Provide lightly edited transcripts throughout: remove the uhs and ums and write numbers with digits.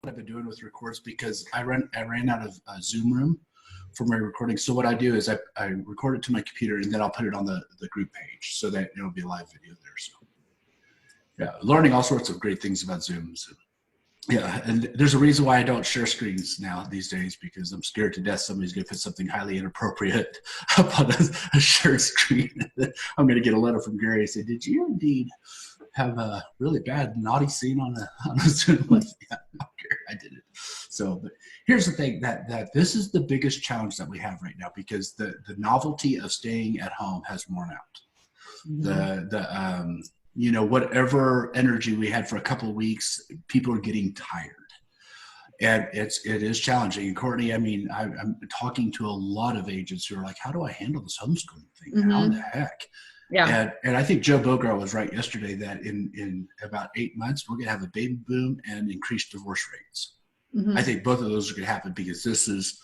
I've been doing with records because I ran out of Zoom room for my recording. So what I do is I record it to my computer and then I'll put it on the group page so that it'll be a live video there. So yeah, learning all sorts of great things about Zoom. So, yeah, and there's a reason why I don't share screens now these days, because I'm scared to death somebody's going to put something highly inappropriate up on a shared screen. I'm going to get a letter from Gary and say, "Did you indeed have a really bad naughty scene on a Zoom?" Like, yeah, no, Gary, I did it. So, but here's the thing, that this is the biggest challenge that we have right now, because the novelty of staying at home has worn out. Mm-hmm. You know, whatever energy we had for a couple of weeks, people are getting tired, and it is challenging. And Courtney, I mean, I'm talking to a lot of agents who are like, "How do I handle this homeschooling thing? Mm-hmm. How in the heck?" Yeah. And I think Joe Bogart was right yesterday that in about 8 months we're going to have a baby boom and increased divorce rates. Mm-hmm. I think both of those are going to happen, because this is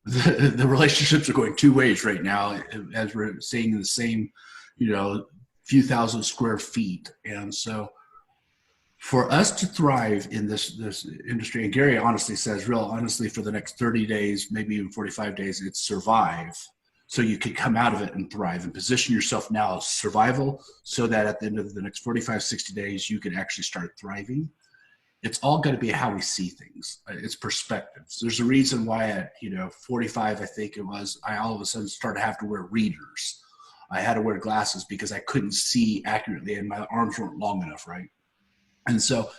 the relationships are going two ways right now, as we're seeing the same, you know, few thousand square feet. And so for us to thrive in this industry, and Gary honestly says, real honestly, for the next 30 days, maybe even 45 days, it's survive. So you can come out of it and thrive and position yourself now as survival, so that at the end of the next 45, 60 days, you can actually start thriving. It's all going to be how we see things. It's perspectives. There's a reason why at 45, I think it was, I all of a sudden started to have to wear readers. I had to wear glasses because I couldn't see accurately and my arms weren't long enough, right? And so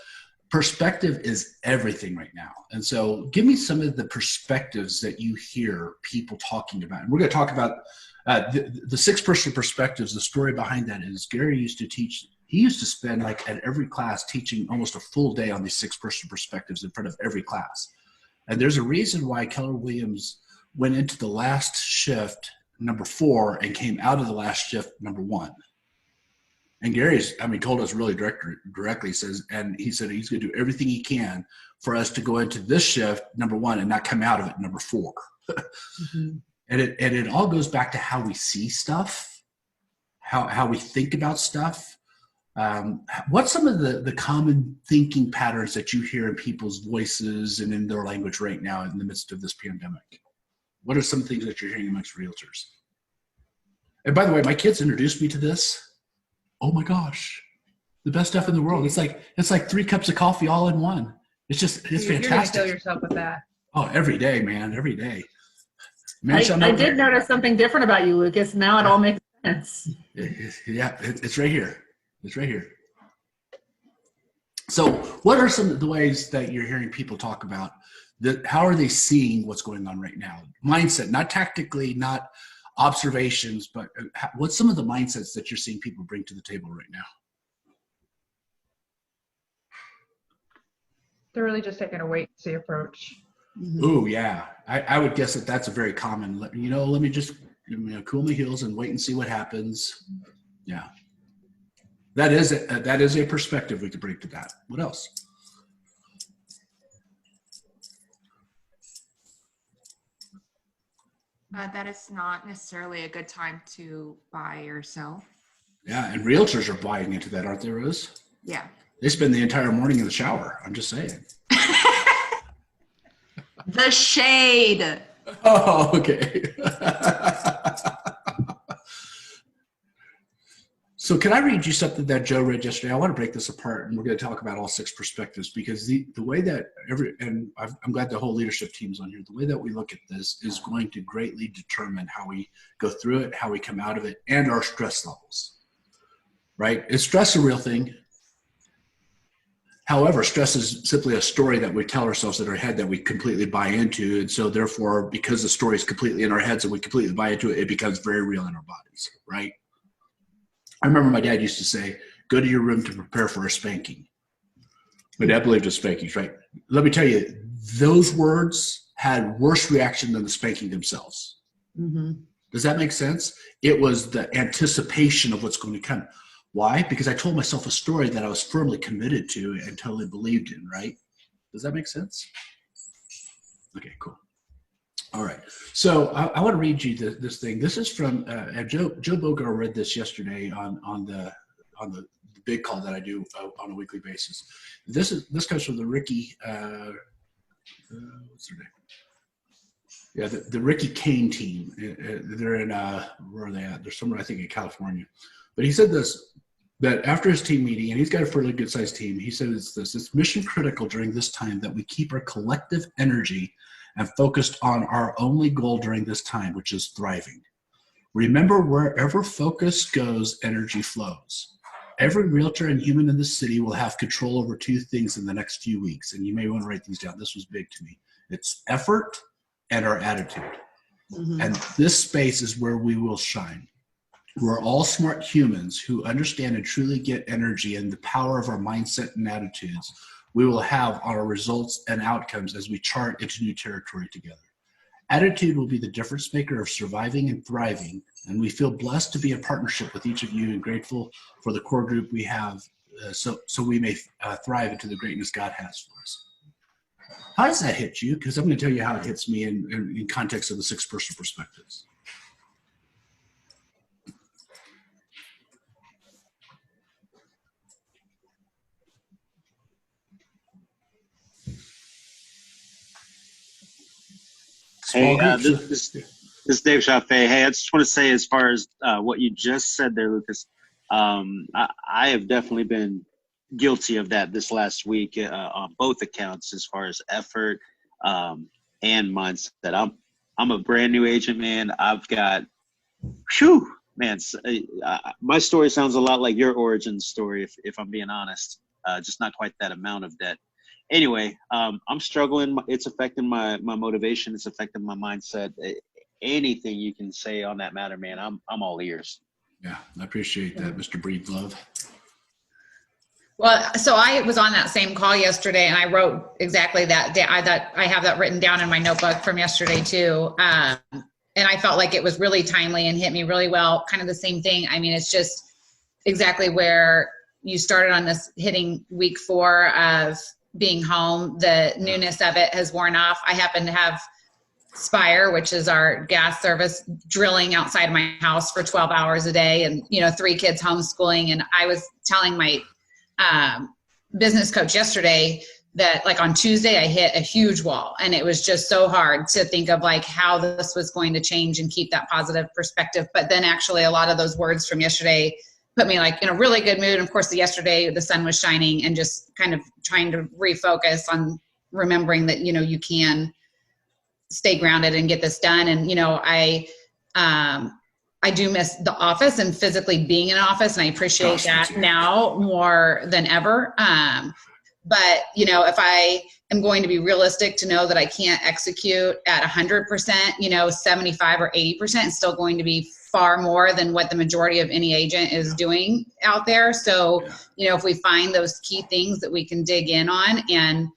perspective is everything right now. And so give me some of the perspectives that you hear people talking about. And we're going to talk about the six-person perspectives. The story behind that is Gary used to teach. He used to spend, like, at every class teaching almost a full day on these six-person perspectives in front of every class. And there's a reason why Keller Williams went into the last shift number 4 and came out of the last shift number 1. And Gary's, told us really directly, says, and he said he's going to do everything he can for us to go into this shift number 1 and not come out of it number 4. Mm-hmm. And it all goes back to how we see stuff, how we think about stuff. What's some of the common thinking patterns that you hear in people's voices and in their language right now in the midst of this pandemic? What are some things that you're hearing amongst realtors? And by the way, my kids introduced me to this. Oh my gosh, the best stuff in the world. It's like 3 cups of coffee all in one. It's fantastic. You're gonna kill yourself with that. Oh, every day, man, every day. I did notice something different about you, Lucas. Now it all makes sense. Yeah, it's right here. It's right here. So what are some of the ways that you're hearing people talk about that? How are they seeing what's going on right now? Mindset, not tactically, not observations, but what's some of the mindsets that you're seeing people bring to the table right now? They're really just taking a wait-and-see approach. Mm-hmm. Oh, yeah. I would guess that that's a very common, let me just cool my heels and wait and see what happens. Yeah. That is a perspective we could bring to that. What else? That is not necessarily a good time to buy or sell. Yeah, and realtors are buying into that, aren't they, Rose? Yeah. They spend the entire morning in the shower. I'm just saying. The shade. Oh, okay. So can I read you something that Joe read yesterday? I want to break this apart, and we're going to talk about all 6 perspectives, because the way that I'm glad the whole leadership team's on here. The way that we look at this is going to greatly determine how we go through it, how we come out of it, and our stress levels, right? Is stress a real thing? However, stress is simply a story that we tell ourselves in our head that we completely buy into. And so therefore, because the story is completely in our heads and we completely buy into it, it becomes very real in our bodies, right? I remember my dad used to say, go to your room to prepare for a spanking. My dad believed in spankings, right? Let me tell you, those words had worse reaction than the spanking themselves. Mm-hmm. Does that make sense? It was the anticipation of what's going to come. Why? Because I told myself a story that I was firmly committed to and totally believed in, right? Does that make sense? Okay, cool. All right. So I want to read you this thing. This is from Joe Bogart read this yesterday on on the big call that I do on a weekly basis. This comes from the Ricky, what's their name? Yeah, the Ricky Kane team. They're in, where are they at? They're somewhere, I think, in California. But he said this, that after his team meeting, and he's got a fairly good-sized team, he said it's mission critical during this time that we keep our collective energy and focused on our only goal during this time, which is thriving. Remember, wherever focus goes, energy flows. Every realtor and human in the city will have control over two things in the next few weeks, and you may want to write these down. This was big to me. It's effort and our attitude. Mm-hmm. And this space is where we will shine. We're all smart humans who understand and truly get energy and the power of our mindset and attitudes we will have on our results and outcomes as we chart into new territory together. Attitude will be the difference maker of surviving and thriving, and we feel blessed to be in partnership with each of you and grateful for the core group we have so we may thrive into the greatness God has for us. How does that hit you? Because I'm going to tell you how it hits me in context of the 6 personal perspectives. Hey, this is Dave Chaffee. Hey, I just want to say, as far as what you just said there, Lucas, I have definitely been guilty of that this last week on both accounts, as far as effort and mindset. I'm a brand new agent, man. I've got, my story sounds a lot like your origin story, if I'm being honest. Just not quite that amount of debt. Anyway, I'm struggling. It's affecting my motivation. It's affecting my mindset. Anything you can say on that matter, man, I'm all ears. Yeah, I appreciate that, Mr. Breedlove. Well, so I was on that same call yesterday, and I wrote exactly that. I have that written down in my notebook from yesterday too. And I felt like it was really timely and hit me really well. Kind of the same thing. I mean, it's just exactly where you started on this, hitting week 4 of being home. The newness of it has worn off. I happen to have Spire, which is our gas service, drilling outside my house for 12 hours a day, and 3 kids homeschooling. And I was telling my business coach yesterday that, like, on Tuesday I hit a huge wall, and it was just so hard to think of like how this was going to change and keep that positive perspective. But then actually a lot of those words from yesterday put me like in a really good mood. And of course, yesterday the sun was shining, and just kind of trying to refocus on remembering that, you can stay grounded and get this done. And, I do miss the office and physically being in an office, and I appreciate that now more than ever. But, if I am going to be realistic to know that I can't execute at 100%, 75 or 80%, it's still going to be far more than what the majority of any agent is doing out there. So, if we find those key things that we can dig in on and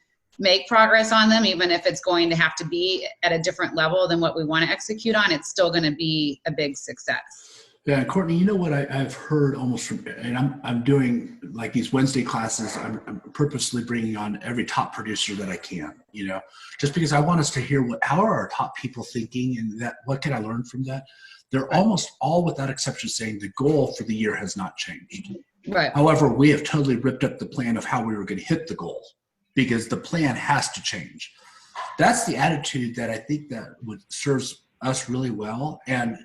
make progress on them, even if it's going to have to be at a different level than what we want to execute on, it's still going to be a big success. Yeah, Courtney, you know what I've heard almost from, and I'm doing like these Wednesday classes, I'm purposely bringing on every top producer that I can, just because I want us to hear how are our top people thinking, and that what can I learn from that? They're almost all, without exception, saying the goal for the year has not changed. Right. However, we have totally ripped up the plan of how we were going to hit the goal, because the plan has to change. That's the attitude that I think that serves us really well. And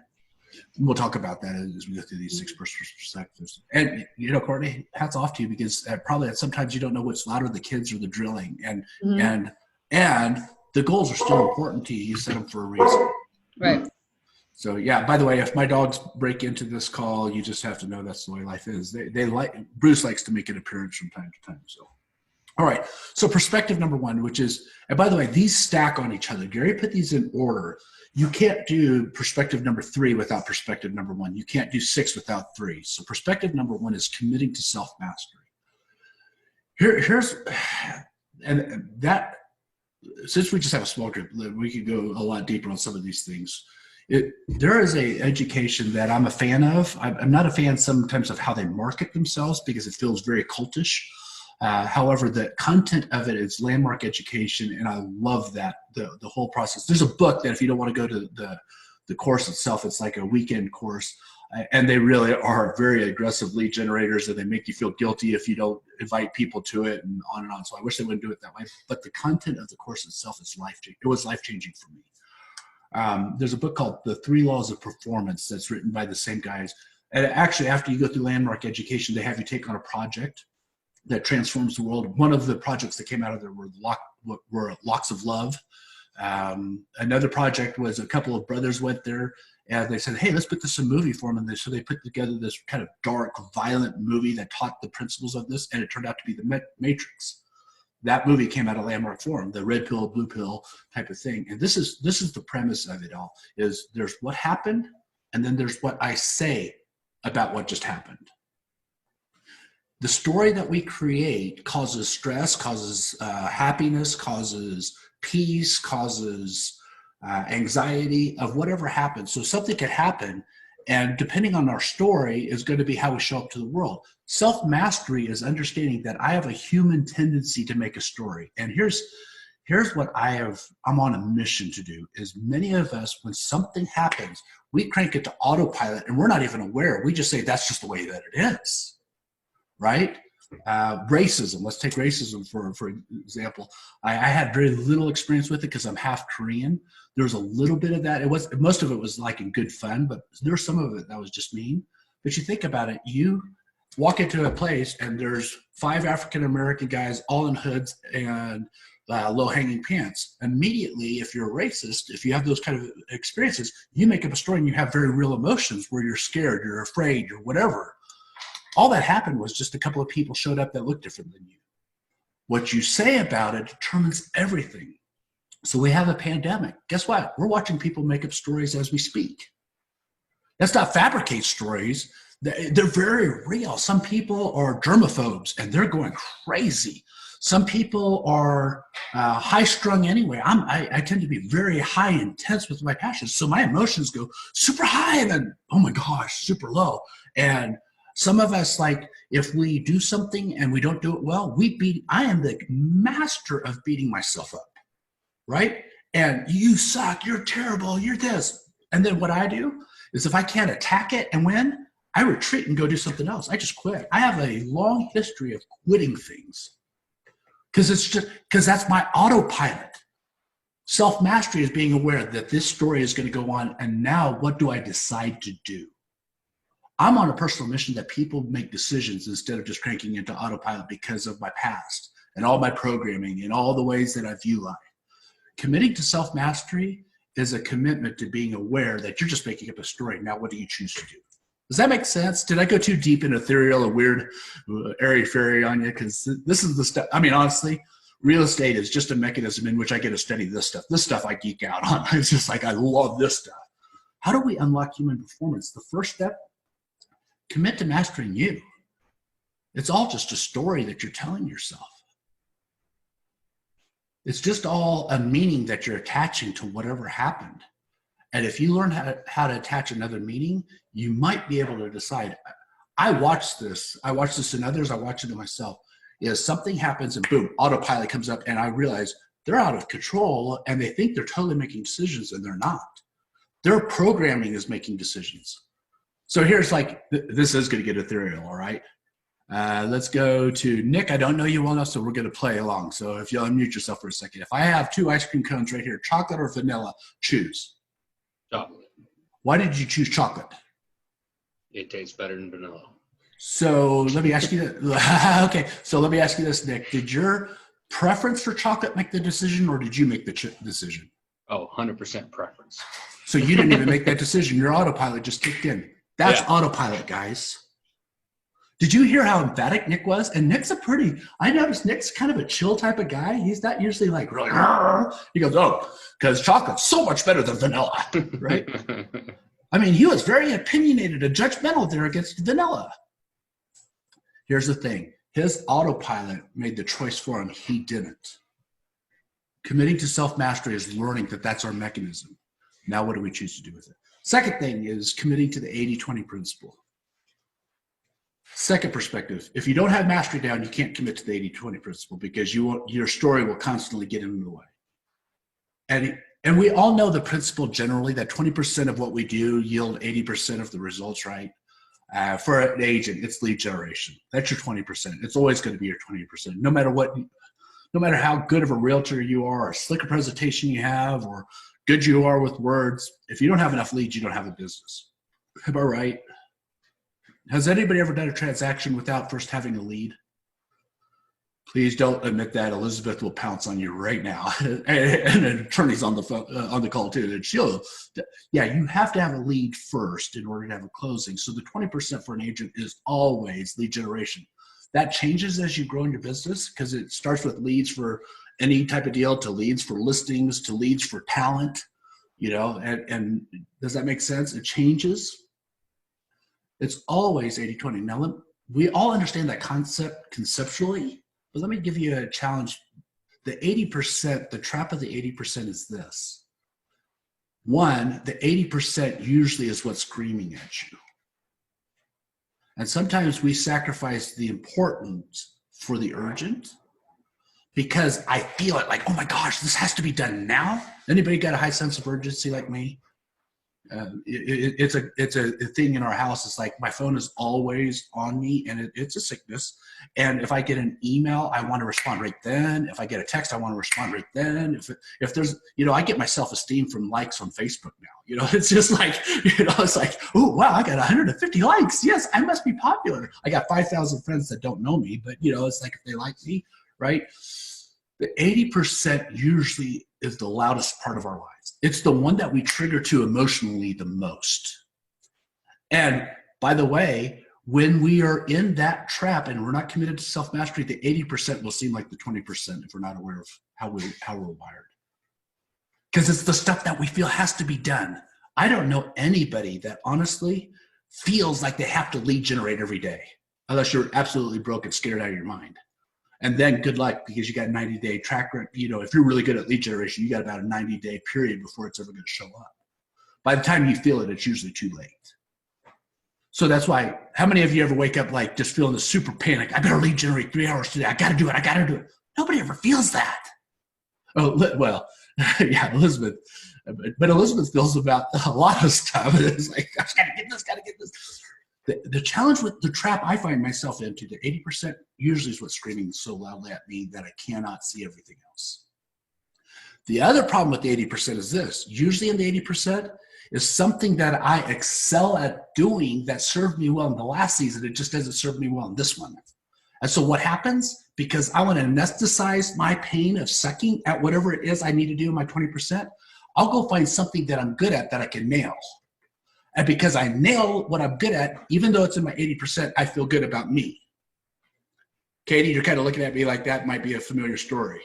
we'll talk about that as we go through these 6 perspectives. And, Courtney, hats off to you, because probably sometimes you don't know what's louder, the kids or the drilling. And the goals are still important to you. You set them for a reason. Right. So, yeah, by the way, if my dogs break into this call, you just have to know that's the way life is. Bruce likes to make an appearance from time to time. So, all right. So perspective number 1, which is, and by the way, these stack on each other. Gary put these in order. You can't do perspective number 3 without perspective number 1. You can't do 6 without 3. So perspective number 1 is committing to self-mastery. Here's, and that, since we just have a small group, we could go a lot deeper on some of these things. There is a education that I'm a fan of. I'm not a fan sometimes of how they market themselves, because it feels very cultish. However, the content of it is landmark education, and I love that, the whole process. There's a book that if you don't want to go to the course itself, it's like a weekend course. And they really are very aggressive lead generators, and they make you feel guilty if you don't invite people to it, and on and on. So I wish they wouldn't do it that way. But the content of the course itself is life-changing. It was life-changing for me. There's a book called The 3 Laws of Performance that's written by the same guys. And actually, after you go through Landmark Education, they have you take on a project that transforms the world. One of the projects that came out of there were Locks of Love. Another project was a couple of brothers went there, and they said, hey, let's put this in a movie form. And so they put together this kind of dark, violent movie that taught the principles of this, and it turned out to be The Matrix. That movie came out of Landmark Forum, the red pill, blue pill type of thing. And this is the premise of it all, is there's what happened, and then there's what I say about what just happened. The story that we create causes stress, causes happiness, causes peace, causes anxiety of whatever happens. So something could happen, and depending on our story is going to be how we show up to the world. Self-mastery is understanding that I have a human tendency to make a story. And here's what I'm on a mission to do, is many of us, when something happens, we crank it to autopilot and we're not even aware. We just say, that's just the way that it is, right? Racism, let's take racism for example. I had very little experience with it because I'm half Korean. There was a little bit of that. Most of it was like in good fun, but there's some of it that was just mean. But you think about it, you walk into a place and there's 5 African-American guys all in hoods and low-hanging pants. Immediately, if you're a racist, if you have those kind of experiences, you make up a story and you have very real emotions where you're scared, you're afraid, you're whatever. All that happened was just a couple of people showed up that looked different than you. What you say about it determines everything. So we have a pandemic. Guess what? We're watching people make up stories as we speak. Let's not fabricate stories. They're very real. Some people are germaphobes and they're going crazy. Some people are high-strung anyway. I tend to be very high intense with my passions. So my emotions go super high and then, oh my gosh, super low. And some of us, like, if we do something and we don't do it well, I am the master of beating myself up, right? And you suck, you're terrible, you're this. And then what I do is if I can't attack it and win, I retreat and go do something else. I just quit. I have a long history of quitting things because that's my autopilot. Self-mastery is being aware that this story is going to go on, and now what do I decide to do? I'm on a personal mission that people make decisions instead of just cranking into autopilot because of my past and all my programming and all the ways that I view life. Committing to self-mastery is a commitment to being aware that you're just making up a story. Now, what do you choose to do? Does that make sense? Did I go too deep in ethereal or weird airy-fairy on you? Because this is the stuff. I mean, honestly, real estate is just a mechanism in which I get to study this stuff. This stuff I geek out on. It's just like, I love this stuff. How do we unlock human performance? The first step, commit to mastering you. It's all just a story that you're telling yourself. It's just all a meaning that you're attaching to whatever happened. And if you learn how to attach another meaning, you might be able to decide. I watch this in others, I watch it in myself. Is something happens and boom, autopilot comes up and I realize they're out of control and they think they're totally making decisions and they're not. Their programming is making decisions. So here's like, this is going to get ethereal, all right? Let's go to Nick. I don't know you well enough, so we're going to play along. So if you'll unmute yourself for a second. If I have 2 ice cream cones right here, chocolate or vanilla, choose. Chocolate. Why did you choose chocolate? It tastes better than vanilla. So let me ask you that. Okay, so let me ask you this, Nick. Did your preference for chocolate make the decision, or did you make the decision? Oh, 100% preference. So you didn't even make that decision. Your autopilot just kicked in. That's autopilot, guys. Did you hear how emphatic Nick was? And Nick's I noticed Nick's kind of a chill type of guy. He's not usually like really, he goes, oh, because chocolate's so much better than vanilla, right? I mean, he was very opinionated and judgmental there against vanilla. Here's the thing. His autopilot made the choice for him. He didn't. Committing to self-mastery is learning that that's our mechanism. Now what do we choose to do with it? Second thing is committing to the 80-20 principle. Second perspective, if you don't have mastery down, you can't commit to the 80-20 principle because your story will constantly get in the way. And we all know the principle generally that 20% of what we do yield 80% of the results, right? For an agent, it's lead generation. That's your 20%. It's always going to be your 20%. No matter how good of a realtor you are, or slick a presentation you have, or good you are with words, if you don't have enough leads, you don't have a business. Am I right? Has anybody ever done a transaction without first having a lead? Please don't admit that. Elizabeth will pounce on you right now. And an attorney's on the phone, on the call too. And you have to have a lead first in order to have a closing. So the 20% for an agent is always lead generation. That changes as you grow in your business because it starts with leads for any type of deal to leads for listings to leads for talent, and does that make sense? It changes. It's always 80-20. Now, we all understand that concept conceptually. But let me give you a challenge. The 80%, the trap of the 80% is this. One, the 80% usually is what's screaming at you. And sometimes we sacrifice the important for the urgent because I feel it like, oh my gosh, this has to be done now. Anybody got a high sense of urgency like me? It's a thing in our house. It's like my phone is always on me, and it's a sickness. And if I get an email, I want to respond right then. If I get a text, I want to respond right then. If there's, I get my self-esteem from likes on Facebook now. It's just like, it's like, oh wow, I got 150 likes. Yes, I must be popular. I got 5,000 friends that don't know me, but it's like if they like me, right? The 80% usually is the loudest part of our lives. It's the one that we trigger to emotionally the most. And by the way, when we are in that trap and we're not committed to self-mastery, the 80% will seem like the 20% if we're not aware of how we're wired. Because it's the stuff that we feel has to be done. I don't know anybody that honestly feels like they have to lead generate every day, unless you're absolutely broke and scared out of your mind. And then good luck because you got a 90-day track record. If you're really good at lead generation, you got about a 90-day period before it's ever going to show up. By the time you feel it, it's usually too late. So that's why, how many of you ever wake up like just feeling the super panic? I better lead generate 3 hours today. I got to do it. Nobody ever feels that. Oh, well, yeah, Elizabeth. But Elizabeth feels about a lot of stuff. It's like, I just got to get this. The challenge with the trap I find myself into, the 80% usually is what's screaming so loudly at me that I cannot see everything else. The other problem with the 80% is this. Usually in the 80% is something that I excel at doing that served me well in the last season. It just doesn't serve me well in this one. And so what happens? Because I want to anesthetize my pain of sucking at whatever it is I need to do in my 20%, I'll go find something that I'm good at that I can nail. And because I nail what I'm good at, even though it's in my 80%, I feel good about me. Katie, you're kind of looking at me like that might be a familiar story.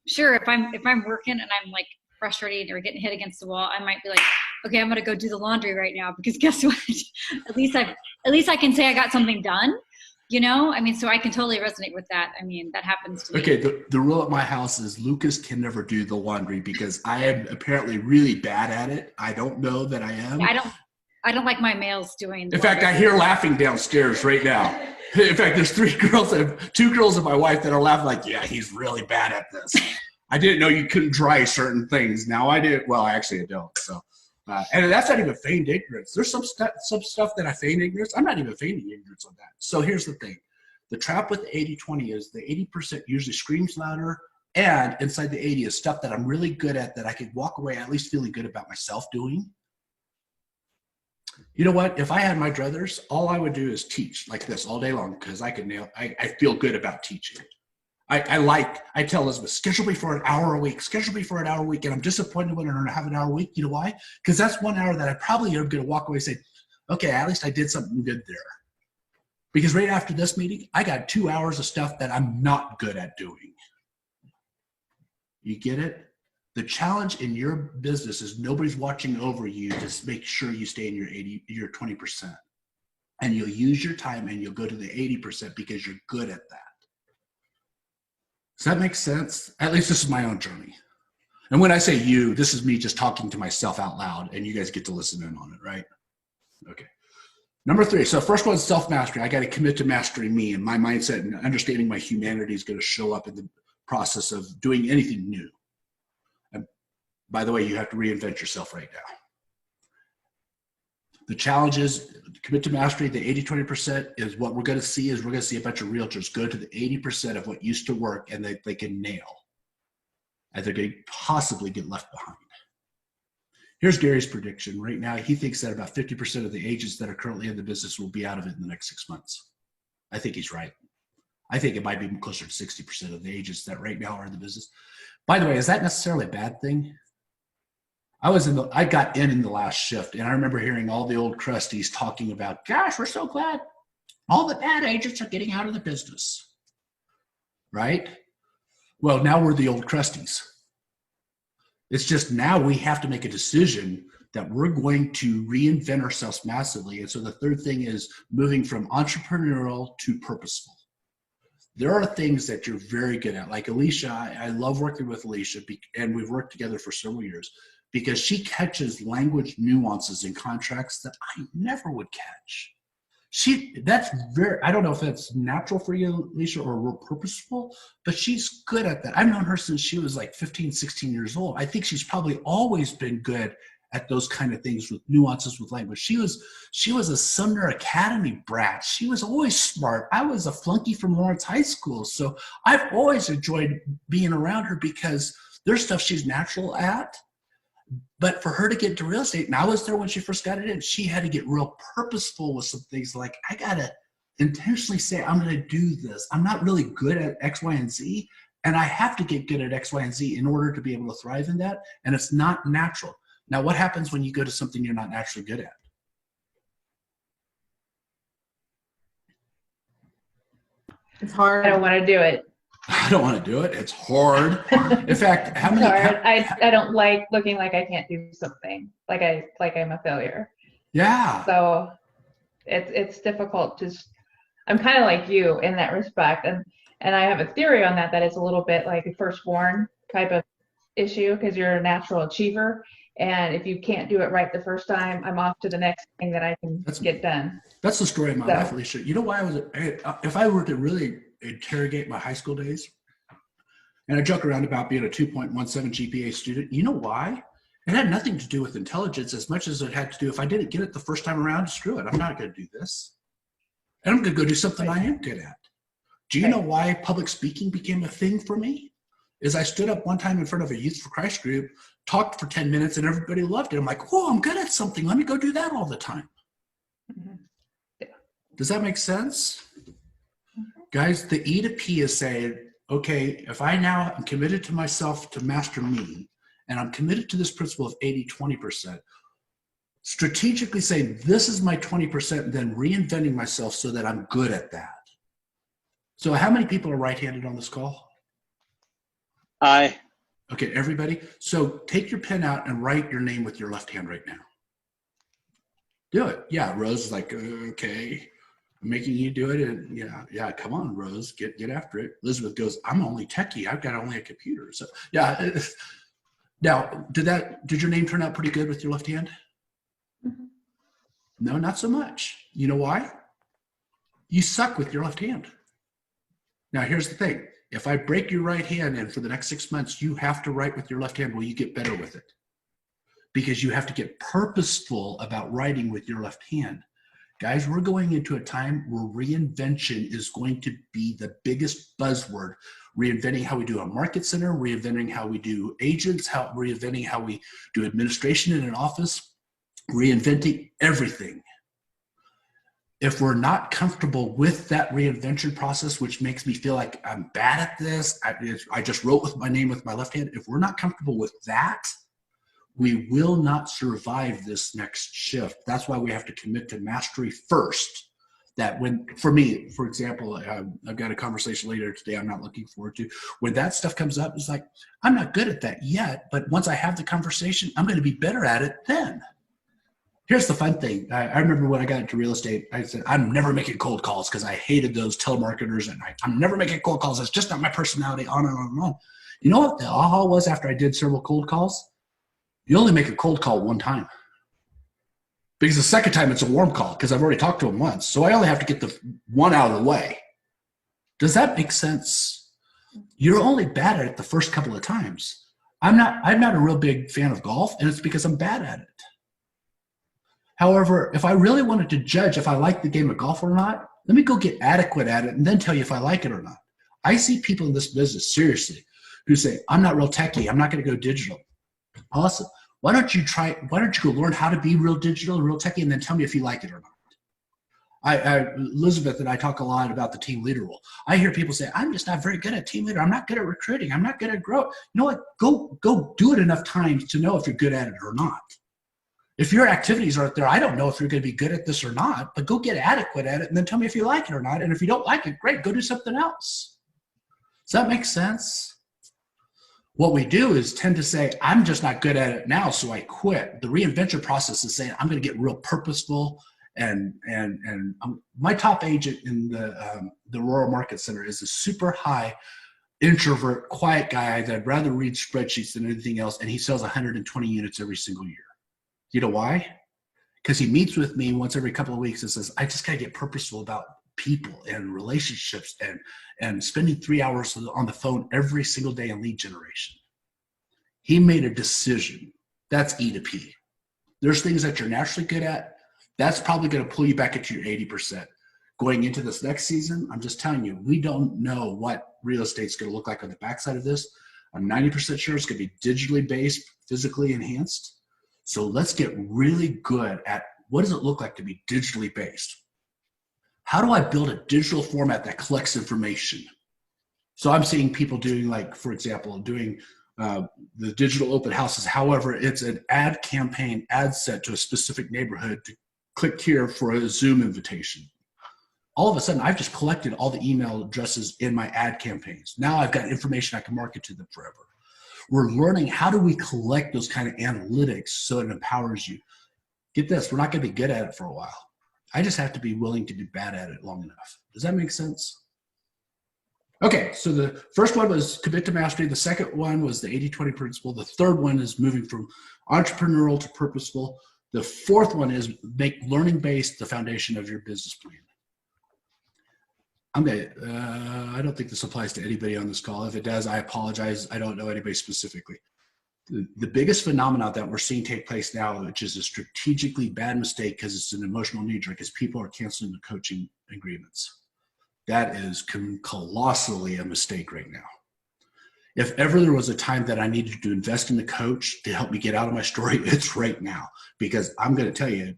Sure. If I'm working and I'm like frustrated or getting hit against the wall, I might be like, okay, I'm going to go do the laundry right now because guess what? at least I can say I got something done. So I can totally resonate with that. That happens to me. Okay, the rule at my house is Lucas can never do the laundry because I am apparently really bad at it. I don't know that I am. I don't like my males doing. In fact, I hear laughing downstairs right now. In fact, there's 2 girls and my wife that are laughing like, yeah, he's really bad at this. I didn't know you couldn't dry certain things. Now I did. Well, actually I don't. So, and that's not even feigned ignorance. There's some stuff that I feign ignorance. I'm not even feigning ignorance on that. So here's the thing. The trap with the 80-20 is the 80% usually screams louder, and inside the 80 is stuff that I'm really good at that I could walk away at least feeling good about myself doing. You know what? If I had my druthers, all I would do is teach like this all day long because I feel good about teaching. I tell Elizabeth, schedule me for an hour a week, and I'm disappointed when I don't have an hour a week. You know why? Because that's 1 hour that I probably am going to walk away and say, okay, at least I did something good there. Because right after this meeting, I got 2 hours of stuff that I'm not good at doing. You get it? The challenge in your business is nobody's watching over you to make sure you stay in your 20%. And you'll use your time and you'll go to the 80% because you're good at that. Does that make sense? At least this is my own journey. And when I say you, this is me just talking to myself out loud and you guys get to listen in on it, right? Okay. Number 3. So first one is self-mastery. I got to commit to mastering me, and my mindset and understanding my humanity is going to show up in the process of doing anything new. By the way, you have to reinvent yourself right now. The challenge is commit to mastery. The 80-20% is what we're going to see. Is we're going to see a bunch of realtors go to the 80% of what used to work and they can nail, and they're going to possibly get left behind. Here's Gary's prediction. Right now, he thinks that about 50% of the agents that are currently in the business will be out of it in the next 6 months. I think he's right. I think it might be closer to 60% of the agents that right now are in the business. By the way, is that necessarily a bad thing? I got in the last shift, and I remember hearing all the old crusties talking about, gosh, we're so glad all the bad agents are getting out of the business, right? Well, now we're the old crusties. It's just now we have to make a decision that we're going to reinvent ourselves massively. And so the third thing is moving from entrepreneurial to purposeful. There are things that you're very good at. Like Alicia, I love working with Alicia, and we've worked together for several years because she catches language nuances in contracts that I never would catch. I don't know if that's natural for you, Alicia, or real purposeful, but she's good at that. I've known her since she was like 15, 16 years old. I think she's probably always been good at those kind of things with nuances with language. She was a Sumner Academy brat. She was always smart. I was a flunky from Lawrence High School. So I've always enjoyed being around her because there's stuff she's natural at. But for her to get into real estate, and I was there when she first got it in, she had to get real purposeful with some things like, I got to intentionally say, I'm going to do this. I'm not really good at X, Y, and Z, and I have to get good at X, Y, and Z in order to be able to thrive in that, and it's not natural. Now, what happens when you go to something you're not naturally good at? It's hard. I don't want to do it. I don't want to do it. It's hard. In fact, how many? I don't like looking like I can't do something, like I'm a failure. Yeah. So it's difficult to. I'm kind of like you in that respect, and I have a theory on that it's a little bit like a firstborn type of issue because you're a natural achiever. And if you can't do it right the first time, I'm off to the next thing that I can get done. That's the story of my life, Alicia. You know why if I were to really interrogate my high school days, and I joke around about being a 2.17 GPA student, you know why? It had nothing to do with intelligence as much as it had to do, if I didn't get it the first time around, screw it. I'm not going to do this. And I'm going to go do something I am good at. Do you know why public speaking became a thing for me? Is I stood up one time in front of a Youth for Christ group, talked for 10 minutes, and everybody loved it. I'm like, whoa, I'm good at something. Let me go do that all the time. Mm-hmm. Yeah. Does that make sense? Mm-hmm. Guys, the E to P is saying, okay, if I now am committed to myself to master me, and I'm committed to this principle of 80-20%, strategically saying, this is my 20%, then reinventing myself so that I'm good at that. So how many people are right-handed on this call? Aye. Okay, everybody. So take your pen out and write your name with your left hand right now. Do it. Yeah, Rose is like, okay, I'm making you do it. And yeah, come on, Rose, get after it. Elizabeth goes, I'm only techie. I've got only a computer. So yeah. Now, did your name turn out pretty good with your left hand? Mm-hmm. No, not so much. You know why? You suck with your left hand. Now, here's the thing. If I break your right hand and for the next 6 months, you have to write with your left hand, will you get better with it? Because you have to get purposeful about writing with your left hand. Guys, we're going into a time where reinvention is going to be the biggest buzzword. Reinventing how we do a market center, reinventing how we do agents, reinventing how we do administration in an office, reinventing everything. If we're not comfortable with that reinvention process, which makes me feel like I'm bad at this, I just wrote with my name with my left hand. If we're not comfortable with that, we will not survive this next shift. That's why we have to commit to mastery first. That for me, for example, I've got a conversation later today I'm not looking forward to. When that stuff comes up, it's like, I'm not good at that yet, but once I have the conversation, I'm going to be better at it then. Here's the fun thing. I remember when I got into real estate, I said, I'm never making cold calls because I hated those telemarketers and I'm never making cold calls. It's just not my personality, on and on and on. You know what the aha was after I did several cold calls? You only make a cold call one time. Because the second time it's a warm call because I've already talked to them once. So I only have to get the one out of the way. Does that make sense? You're only bad at it the first couple of times. I'm not a real big fan of golf, and it's because I'm bad at it. However, if I really wanted to judge if I like the game of golf or not, let me go get adequate at it and then tell you if I like it or not. I see people in this business, seriously, who say, I'm not real techie. I'm not going to go digital. Awesome. Why don't you go learn how to be real digital, real techie, and then tell me if you like it or not. Elizabeth and I talk a lot about the team leader role. I hear people say, I'm just not very good at team leader. I'm not good at recruiting. I'm not good at growth. You know what? Go do it enough times to know if you're good at it or not. If your activities aren't there, I don't know if you're going to be good at this or not, but go get adequate at it and then tell me if you like it or not. And if you don't like it, great, go do something else. Does that make sense? What we do is tend to say, I'm just not good at it now, so I quit. The reinvention process is saying, I'm going to get real purposeful. And my top agent in the Rural Market Center is a super high introvert, quiet guy that I'd rather read spreadsheets than anything else. And he sells 120 units every single year. You know why? Because he meets with me once every couple of weeks and says, I just got to get purposeful about people and relationships and spending 3 hours on the phone every single day in lead generation. He made a decision. That's E to P. There's things that you're naturally good at. That's probably going to pull you back into your 80%. Going into this next season, I'm just telling you, we don't know what real estate's going to look like on the backside of this. I'm 90% sure it's going to be digitally based, physically enhanced. So let's get really good at what does it look like to be digitally based? How do I build a digital format that collects information? So I'm seeing people doing, like, for example, doing the digital open houses. However, it's an ad campaign, ad set to a specific neighborhood to click here for a Zoom invitation. All of a sudden, I've just collected all the email addresses in my ad campaigns. Now I've got information I can market to them forever. We're learning how do we collect those kind of analytics so it empowers you. Get this, we're not going to be good at it for a while. I just have to be willing to be bad at it long enough. Does that make sense? Okay, so the first one was commit to mastery. The second one was the 80-20 principle. The third one is moving from entrepreneurial to purposeful. The fourth one is make learning-based the foundation of your business plan. I don't think this applies to anybody on this call. If it does, I apologize. I don't know anybody specifically. The biggest phenomenon that we're seeing take place now, which is a strategically bad mistake because it's an emotional knee-jerk, is people are canceling the coaching agreements. That is colossally a mistake right now. If ever there was a time that I needed to invest in the coach to help me get out of my story, it's right now. Because I'm going to tell you,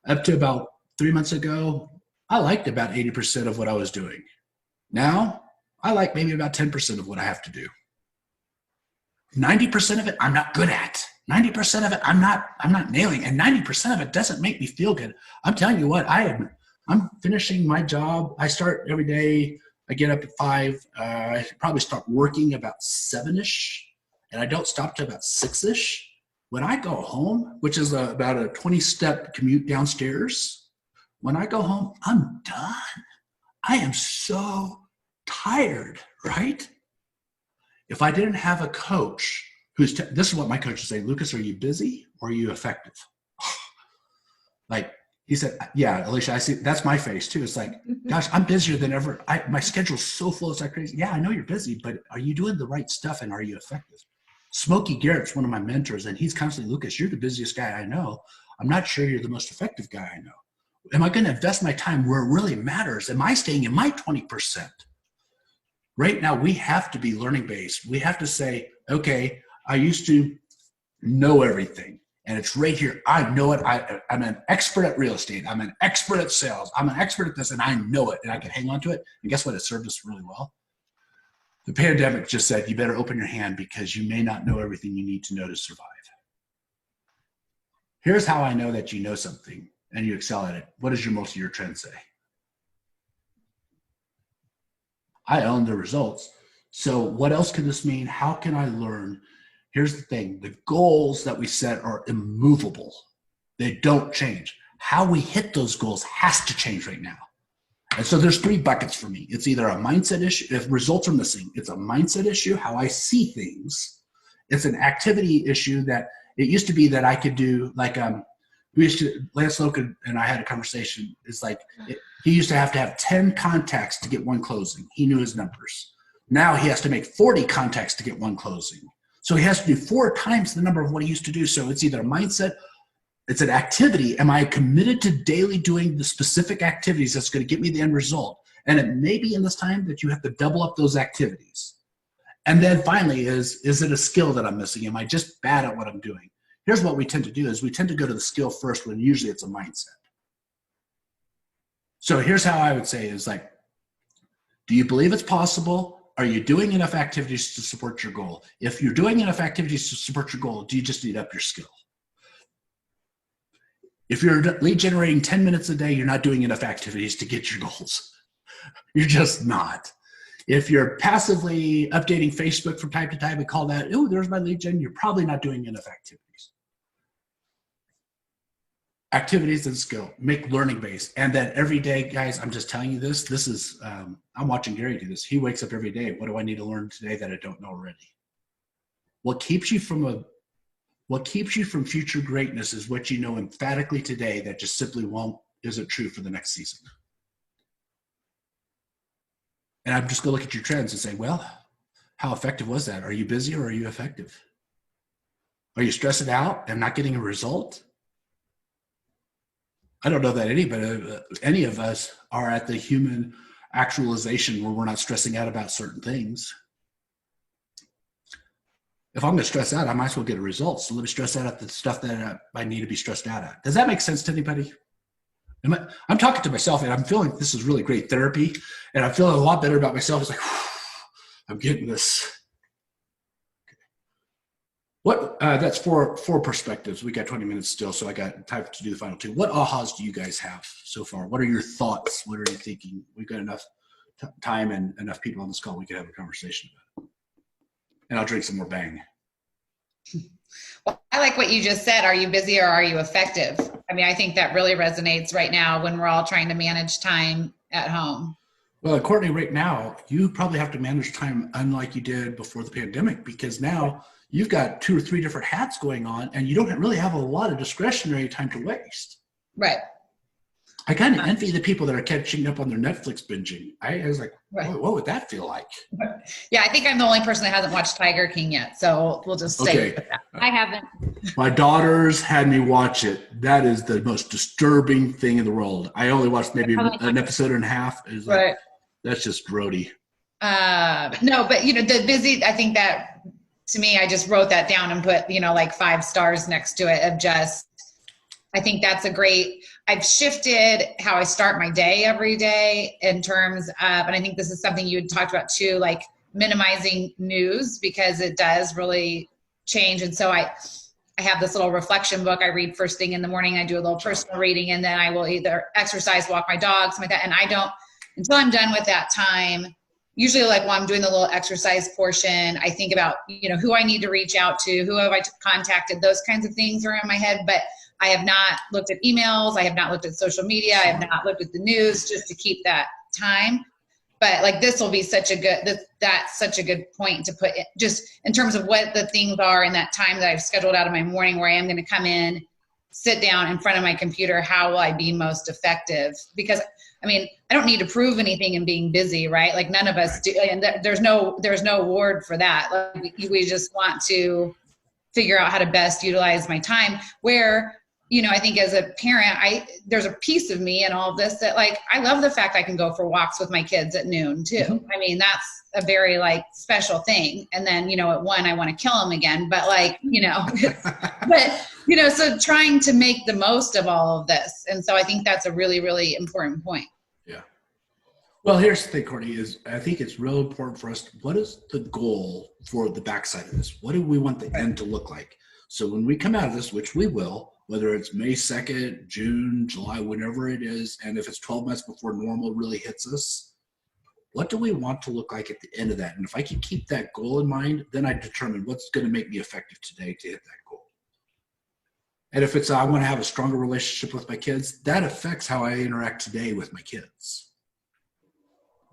up to about 3 months ago, I liked about 80% of what I was doing. Now, I like maybe about 10% of what I have to do. 90% of it, I'm not good at. 90% of it, I'm not nailing. And 90% of it doesn't make me feel good. I'm telling you what, I'm finishing my job. I start every day. I get up at 5. I probably start working about 7-ish, and I don't stop till about 6-ish. When I go home, which is about a 20-step commute downstairs, when I go home, I'm done. I am so tired, right? If I didn't have a coach who's, this is what my coach would say, Lucas, are you busy or are you effective? Like, he said, yeah, Alicia, I see, that's my face too. It's like, gosh, I'm busier than ever. My schedule's so full, it's like crazy. Yeah, I know you're busy, but are you doing the right stuff and are you effective? Smokey Garrett's one of my mentors, and he's constantly, Lucas, you're the busiest guy I know. I'm not sure you're the most effective guy I know. Am I going to invest my time where it really matters? Am I staying in my 20%? Right now, we have to be learning based. We have to say, okay, I used to know everything, and it's right here. I know it. I'm an expert at real estate. I'm an expert at sales. I'm an expert at this, and I know it, and I can hang on to it. And guess what? It served us really well. The pandemic just said, you better open your hand because you may not know everything you need to know to survive. Here's how I know that you know something and you excel at it. What does your multi-year trend say? I own the results. So what else can this mean? How can I learn? Here's the thing. The goals that we set are immovable. They don't change. How we hit those goals has to change right now. And so there's 3 buckets for me. It's either a mindset issue. If results are missing, it's a mindset issue, how I see things. It's an activity issue that it used to be that I could do, like, Lance Logan and I had a conversation. It's like, he used to have 10 contacts to get 1 closing. He knew his numbers. Now he has to make 40 contacts to get 1 closing. So he has to do 4 times the number of what he used to do. So it's either a mindset, it's an activity. Am I committed to daily doing the specific activities that's going to get me the end result? And it may be in this time that you have to double up those activities. And then finally, is it a skill that I'm missing? Am I just bad at what I'm doing? Here's what we tend to do is we tend to go to the skill first when usually it's a mindset. So here's how I would say is like, do you believe it's possible? Are you doing enough activities to support your goal? If you're doing enough activities to support your goal, do you just need up your skill? If you're lead generating 10 minutes a day, you're not doing enough activities to get your goals. You're just not. If you're passively updating Facebook from time to time and call that, oh, there's my lead gen, you're probably not doing enough activities. Activities and skill, make learning based. And then every day, guys, I'm just telling you this is, I'm watching Gary do this. He wakes up every day. What do I need to learn today that I don't know already? What keeps you from future greatness is what you know emphatically today that just simply isn't true for the next season. And I'm just going to look at your trends and say, well, how effective was that? Are you busy or are you effective? Are you stressing out and not getting a result? I don't know that any of us are at the human actualization where we're not stressing out about certain things. If I'm going to stress out, I might as well get a result. So let me stress out at the stuff that I need to be stressed out at. Does that make sense to anybody? I'm talking to myself, and I'm feeling this is really great therapy, and I'm feeling a lot better about myself. It's like, I'm getting this. What? That's four perspectives. We got 20 minutes still, so I got time to do the final 2. What ahas do you guys have so far? What are your thoughts? What are you thinking? We've got enough time and enough people on this call. We could have a conversation about it. And I'll drink some more Bang. Well, I like what you just said. Are you busy or are you effective? I mean, I think that really resonates right now when we're all trying to manage time at home. Well, Courtney, right now, you probably have to manage time unlike you did before the pandemic, because now you've got 2 or 3 different hats going on and you don't really have a lot of discretionary time to waste. Right. I kind of envy the people that are catching up on their Netflix binging. I was like, right. What would that feel like? Yeah, I think I'm the only person that hasn't watched Tiger King yet, so we'll just stay with that. I haven't. My daughters had me watch it. That is the most disturbing thing in the world. I only watched maybe an episode and a half. It's like, right. That's just grody. No, but the busy, I think that to me, I just wrote that down and put, like 5 stars next to it of just, I think that's a great, I've shifted how I start my day every day in terms of, and I think this is something you had talked about too, like minimizing news because it does really change. And so I have this little reflection book I read first thing in the morning. I do a little personal reading and then I will either exercise, walk my dog, something like that. And I don't, until I'm done with that time, usually like while I'm doing the little exercise portion, I think about, who I need to reach out to, who have I contacted, those kinds of things are in my head. But I have not looked at emails. I have not looked at social media. I have not looked at the news just to keep that time. But like this will be such a good, that's such a good point to put in, just in terms of what the things are in that time that I've scheduled out of my morning where I am going to come in, sit down in front of my computer. How will I be most effective? Because I mean, I don't need to prove anything in being busy, right? Like none of us do. And there's no award for that. Like we just want to figure out how to best utilize my time where, I think as a parent, there's a piece of me in all of this that like, I love the fact I can go for walks with my kids at noon too. Mm-hmm. I mean, that's a very like special thing. And then, at 1, I want to kill them again, but like, but, so trying to make the most of all of this. And so I think that's a really, really important point. Yeah. Well, here's the thing, Courtney, is I think it's real important for us. What is the goal for the backside of this? What do we want the end to look like? So when we come out of this, which we will, whether it's May 2nd, June, July, whenever it is, and if it's 12 months before normal really hits us, what do we want to look like at the end of that? And if I can keep that goal in mind, then I determine what's going to make me effective today to hit that goal. And if it's I want to have a stronger relationship with my kids, that affects how I interact today with my kids.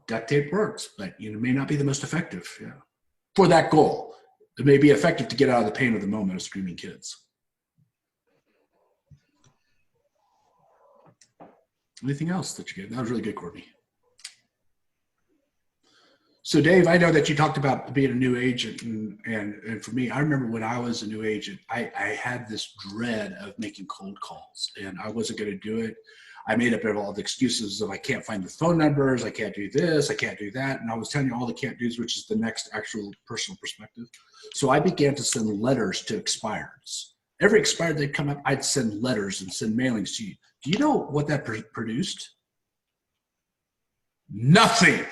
Duct tape works, but it may not be the most effective for that goal. It may be effective to get out of the pain of the moment of screaming kids. Anything else that you get? That was really good, Courtney. So Dave, I know that you talked about being a new agent, and for me, I remember when I was a new agent, I had this dread of making cold calls, and I wasn't going to do it. I made up all the excuses of I can't find the phone numbers, I can't do this, I can't do that, and I was telling you all the can't do's, which is the next actual personal perspective. So I began to send letters to expireds. Every expired that come up, I'd send letters and send mailings to you. Do you know what that produced? Nothing.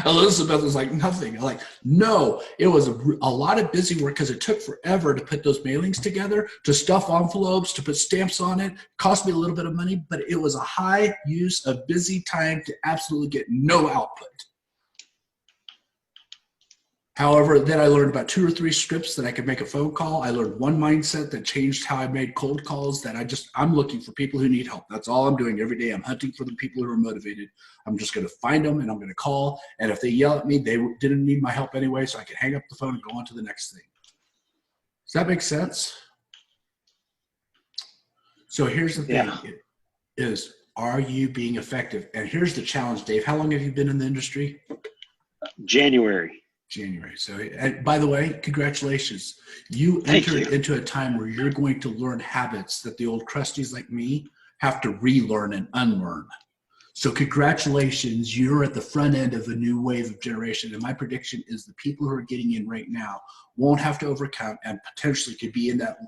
Elizabeth was like, nothing. I'm like, no, it was a lot of busy work because it took forever to put those mailings together, to stuff envelopes, to put stamps on it. Cost me a little bit of money, but it was a high use of busy time to absolutely get no output. However, then I learned about 2 or 3 scripts that I could make a phone call. I learned one mindset that changed how I made cold calls, that I'm looking for people who need help. That's all I'm doing every day. I'm hunting for the people who are motivated. I'm just going to find them and I'm going to call. And if they yell at me, they didn't need my help anyway, so I can hang up the phone and go on to the next thing. Does that make sense? So here's the thing, is are you being effective? And here's the challenge, Dave. How long have you been in the industry? January. So, and by the way, congratulations. You entered into a time where you're going to learn habits that the old crusties like me have to relearn and unlearn. So congratulations, you're at the front end of a new wave of generation. And my prediction is the people who are getting in right now won't have to overcome and potentially could be in that,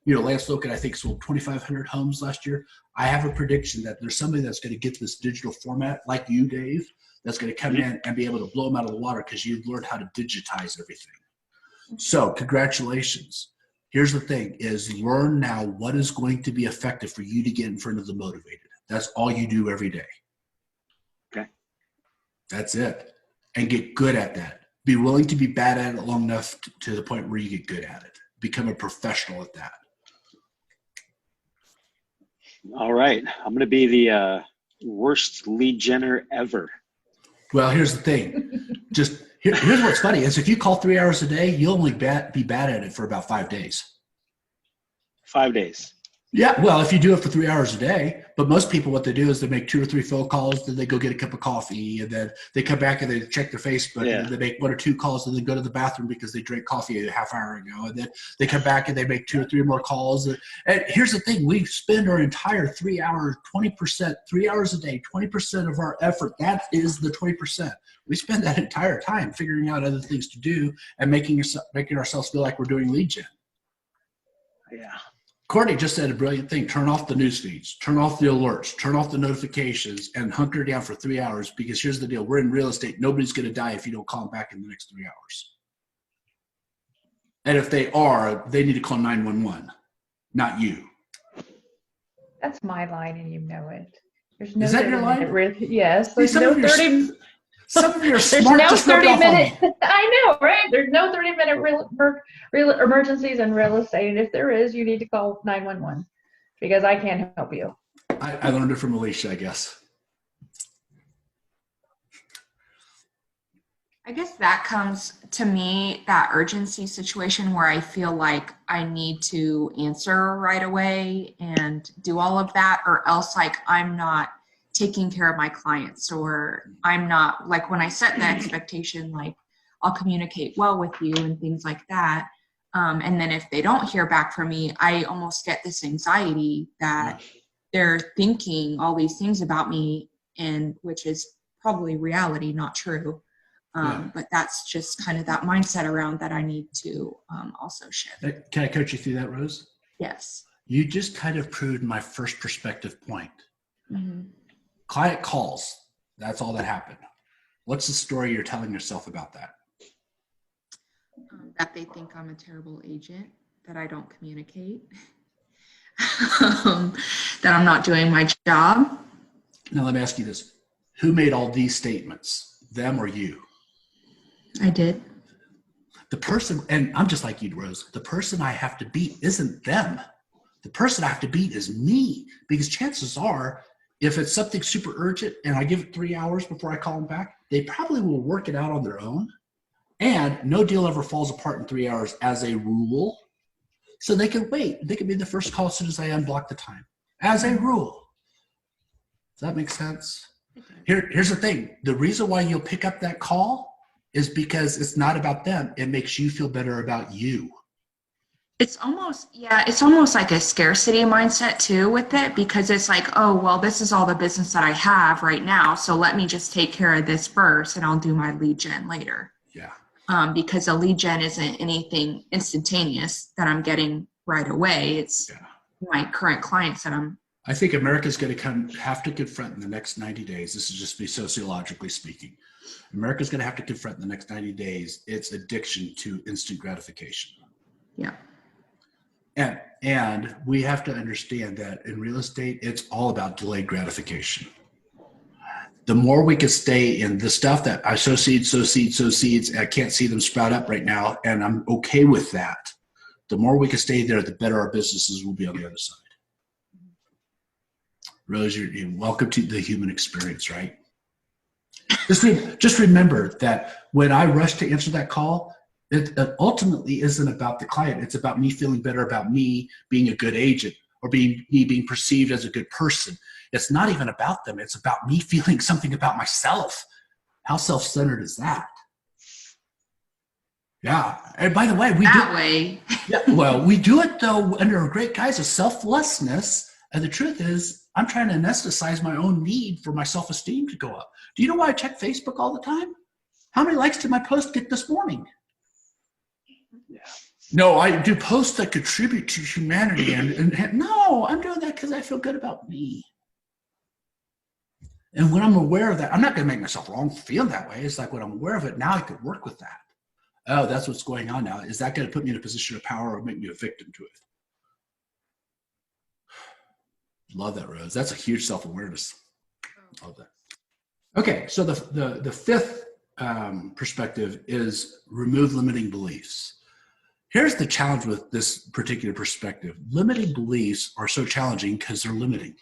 Lance Logan, I think, sold 2,500 homes last year. I have a prediction that there's somebody that's going to get this digital format like you, Dave, that's going to come in and be able to blow them out of the water because you've learned how to digitize everything. So congratulations. Here's the thing is learn now what is going to be effective for you to get in front of the motivated. That's all you do every day. Okay. That's it. And get good at that. Be willing to be bad at it long enough to the point where you get good at it. Become a professional at that. All right. I'm going to be the worst lead generator ever. Well, here's the thing. Here's what's funny is if you call 3 hours a day, you'll only be bad at it for about 5 days. 5 days. Yeah, well, if you do it for 3 hours a day, but most people, what they do is they make 2 or 3 phone calls, then they go get a cup of coffee, and then they come back and they check their Facebook, and then they make 1 or 2 calls, and then go to the bathroom because they drank coffee a half hour ago, and then they come back and they make 2 or 3 more calls. And here's the thing: we spend our entire 3 hours, 20%, 3 hours a day, 20% of our effort. That is the 20%. We spend that entire time figuring out other things to do and making ourselves feel like we're doing lead gen. Yeah. Courtney just said a brilliant thing. Turn off the news feeds, turn off the alerts, turn off the notifications, and hunker down for 3 hours, because here's the deal. We're in real estate. Nobody's going to die if you don't call them back in the next 3 hours. And if they are, they need to call 911, not you. That's my line, and you know it. There's no. Is that your line? Yes. There's no 30. Some of your There's smart no just rubbed off on 30-minute. me. I know, right? There's no 30-minute real emergencies in real estate. And if there is, you need to call 911 because I can't help you. I learned it from Alicia, I guess. I guess that comes to me, that urgency situation where I feel like I need to answer right away and do all of that, or else like I'm not taking care of my clients, or I'm not, like when I set the expectation, like I'll communicate well with you and things like that. And then if they don't hear back from me, I almost get this anxiety that they're thinking all these things about me, and which is probably reality, not true. But that's just kind of that mindset around that I need to also shift. Can I coach you through that, Rose? Yes. You just kind of proved my first perspective point. Mm-hmm. Client calls. That's all that happened. What's the story you're telling yourself about that? That they think I'm a terrible agent, that I don't communicate, that I'm not doing my job. Now let me ask you this. Who made all these statements? Them or you? I did. The person, and I'm just like you, Rose, the person I have to beat isn't them. The person I have to beat is me, because chances are, if it's something super urgent and I give it 3 hours before I call them back, they probably will work it out on their own. And no deal ever falls apart in 3 hours as a rule. So they can wait. They can be the first call as soon as I unblock the time, as a rule. Does that make sense? Here's the thing. The reason why you'll pick up that call is because it's not about them. It makes you feel better about you. It's almost like a scarcity mindset too with it, because it's like, oh, well, this is all the business that I have right now. So let me just take care of this first and I'll do my lead gen later. Yeah. Because a lead gen isn't anything instantaneous that I'm getting right away. It's my current clients that I think America's going to have to confront in the next 90 days. This is just me sociologically speaking. America's going to have to confront in the next 90 days its addiction to instant gratification. Yeah. And we have to understand that in real estate, it's all about delayed gratification. The more we can stay in the stuff that I sow seeds, and I can't see them sprout up right now, and I'm okay with that. The more we can stay there, the better our businesses will be on the other side. Rose, you're welcome to the human experience, right? Just remember that when I rush to answer that call, it ultimately isn't about the client. It's about me feeling better about me being a good agent or me being perceived as a good person. It's not even about them. It's about me feeling something about myself. How self-centered is that? Yeah. And by the way, we do it though under a great guise of selflessness. And the truth is, I'm trying to anesthetize my own need for my self-esteem to go up. Do you know why I check Facebook all the time? How many likes did my post get this morning? Yeah. No, I do posts that contribute to humanity. And no, I'm doing that because I feel good about me. And when I'm aware of that, I'm not going to make myself wrong feel that way. It's like when I'm aware of it, now I could work with that. Oh, that's what's going on now. Is that going to put me in a position of power or make me a victim to it? Love that, Rose. That's a huge self-awareness. Love that. Okay, so the fifth perspective is remove limiting beliefs. Here's the challenge with this particular perspective. Limiting beliefs are so challenging because they're limiting.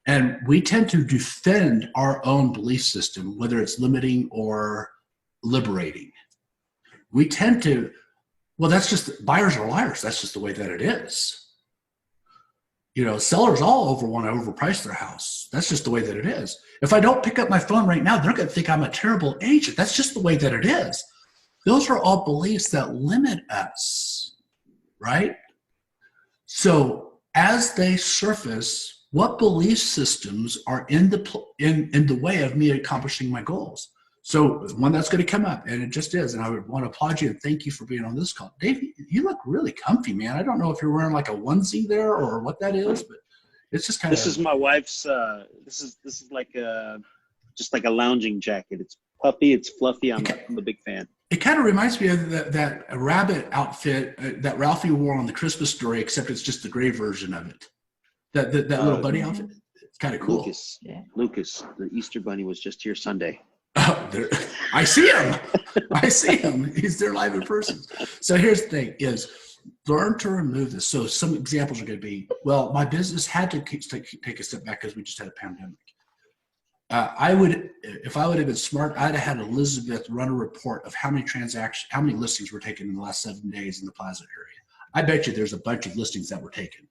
And we tend to defend our own belief system, whether it's limiting or liberating. We tend to, well, that's just, buyers are liars. That's just the way that it is. You know, sellers all want to overprice their house. That's just the way that it is. If I don't pick up my phone right now, they're going to think I'm a terrible agent. That's just the way that it is. Those are all beliefs that limit us, right? So as they surface, what belief systems are in the way of me accomplishing my goals? So one that's going to come up, and it just is, and I would want to applaud you and thank you for being on this call. Dave, you look really comfy, man. I don't know if you're wearing like a onesie there or what that is, but it's just kind of. This is my wife's. This is like just like a lounging jacket. It's puffy. It's fluffy. I'm a big fan. It kind of reminds me of that rabbit outfit that Ralphie wore on the Christmas Story, except it's just the gray version of it. That little bunny outfit. It's kind of cool. Lucas, the Easter Bunny was just here Sunday. Oh, I see him. I see him. He's there live in person. So here's the thing: is learn to remove this. So some examples are going to be, well, my business had to take a step back because we just had a pandemic. If I would have been smart, I'd have had Elizabeth run a report of how many listings were taken in the last 7 days in the Plaza area. I bet you there's a bunch of listings that were taken.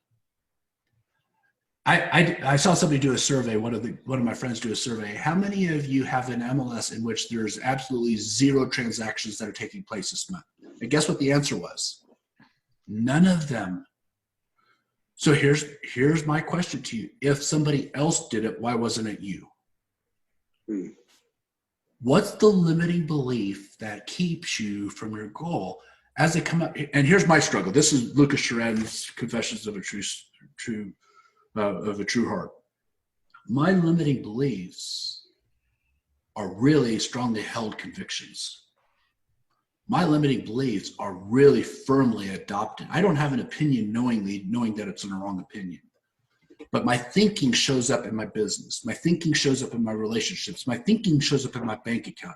I saw somebody do a survey. One of my friends do a survey. How many of you have an MLS in which there's absolutely zero transactions that are taking place this month? And guess what the answer was? None of them. So here's my question to you. If somebody else did it, why wasn't it you? What's the limiting belief that keeps you from your goal as they come up? And here's my struggle. This is Lucas Sharen's Confessions of a True Heart. My limiting beliefs are really strongly held convictions. My limiting beliefs are really firmly adopted. I don't have an opinion knowing that it's a wrong opinion. But my thinking shows up in my business. My thinking shows up in my relationships. My thinking shows up in my bank account.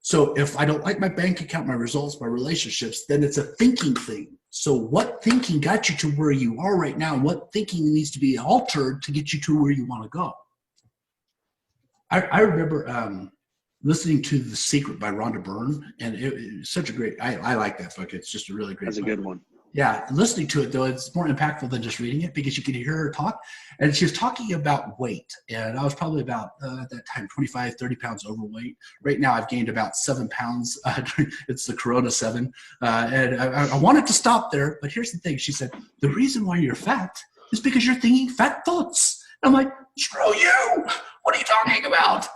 So if I don't like my bank account, my results, my relationships, then it's a thinking thing. So what thinking got you to where you are right now? And what thinking needs to be altered to get you to where you want to go? I remember listening to The Secret by Rhonda Byrne, and it was such a great, I like that book. It's just a really great book. That's a good one. Yeah, listening to it though, it's more impactful than just reading it because you can hear her talk. And she was talking about weight. And I was probably about, at that time, 25, 30 pounds overweight. Right now I've gained about 7 pounds. It's the Corona 7. And I wanted to stop there, but here's the thing. She said, the reason why you're fat is because you're thinking fat thoughts. I'm like, screw you. What are you talking about?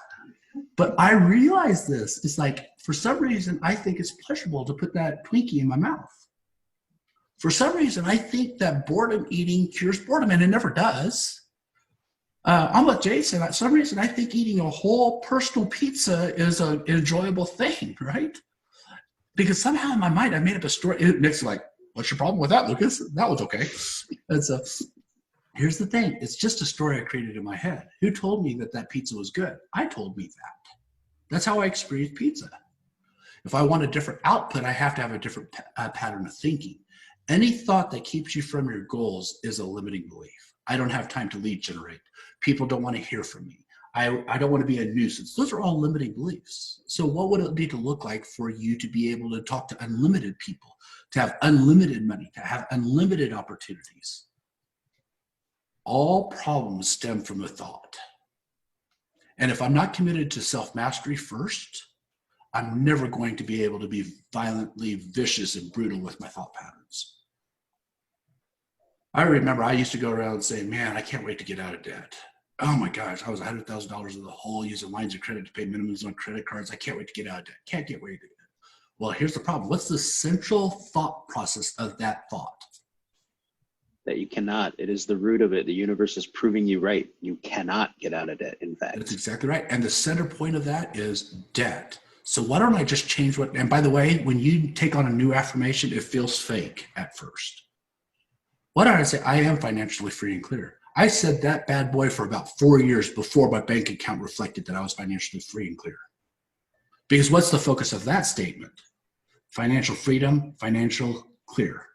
But I realized this. It's like, for some reason, I think it's pleasurable to put that Twinkie in my mouth. For some reason, I think that boredom eating cures boredom, and it never does. I'm with Jason. For some reason, I think eating a whole personal pizza is an enjoyable thing, right? Because somehow in my mind, I made up a story. Nick's like, what's your problem with that, Lucas? That was okay. And so here's the thing. It's just a story I created in my head. Who told me that that pizza was good? I told me that. That's how I experienced pizza. If I want a different output, I have to have a different pattern of thinking. Any thought that keeps you from your goals is a limiting belief. I don't have time to lead generate. People don't want to hear from me. I don't want to be a nuisance. Those are all limiting beliefs. So what would it need to look like for you to be able to talk to unlimited people, to have unlimited money, to have unlimited opportunities? All problems stem from a thought. And if I'm not committed to self-mastery first, I'm never going to be able to be violently vicious and brutal with my thought patterns. I remember I used to go around saying, man, I can't wait to get out of debt. Oh my gosh, I was $100,000 in the hole using lines of credit to pay minimums on credit cards. I can't wait to get out of debt. Can't get wait to get. Well, here's the problem. What's the central thought process of that thought? That you cannot. It is the root of it. The universe is proving you right. You cannot get out of debt, in fact. That's exactly right. And the center point of that is debt. So why don't I just change what, and by the way, when you take on a new affirmation, it feels fake at first. Why don't I say, I am financially free and clear? I said that bad boy for about 4 years before my bank account reflected that I was financially free and clear. Because what's the focus of that statement? Financial freedom, financial clear.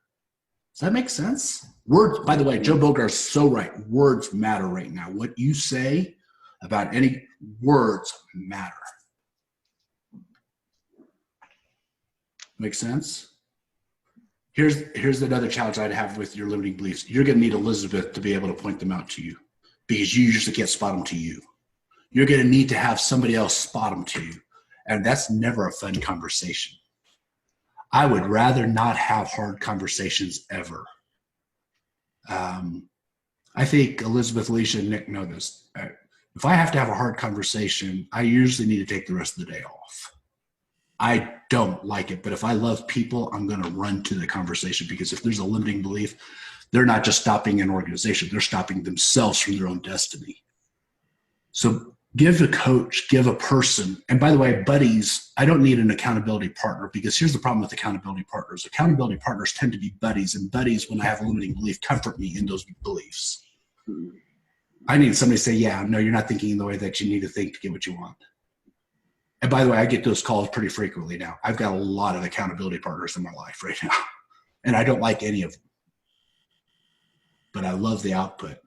Does that make sense? Words, by the way, Joe Bogart's so right. Words matter right now. What you say about any words matter. Make sense? Here's another challenge I'd have with your limiting beliefs. You're going to need Elizabeth to be able to point them out to you because you usually can't spot them to you. You're going to need to have somebody else spot them to you. And that's never a fun conversation. I would rather not have hard conversations ever. I think Elizabeth, Alicia, and Nick know this. If I have to have a hard conversation, I usually need to take the rest of the day off. I don't like it, but if I love people, I'm going to run to the conversation because if there's a limiting belief, they're not just stopping an organization, they're stopping themselves from their own destiny. So give a coach, give a person, and by the way, buddies, I don't need an accountability partner because here's the problem with accountability partners. Accountability partners tend to be buddies, and buddies, when I have a limiting belief, comfort me in those beliefs. I need somebody to say, yeah, no, you're not thinking in the way that you need to think to get what you want. And by the way, I get those calls pretty frequently now. I've got a lot of accountability partners in my life right now, and I don't like any of them, but I love the output.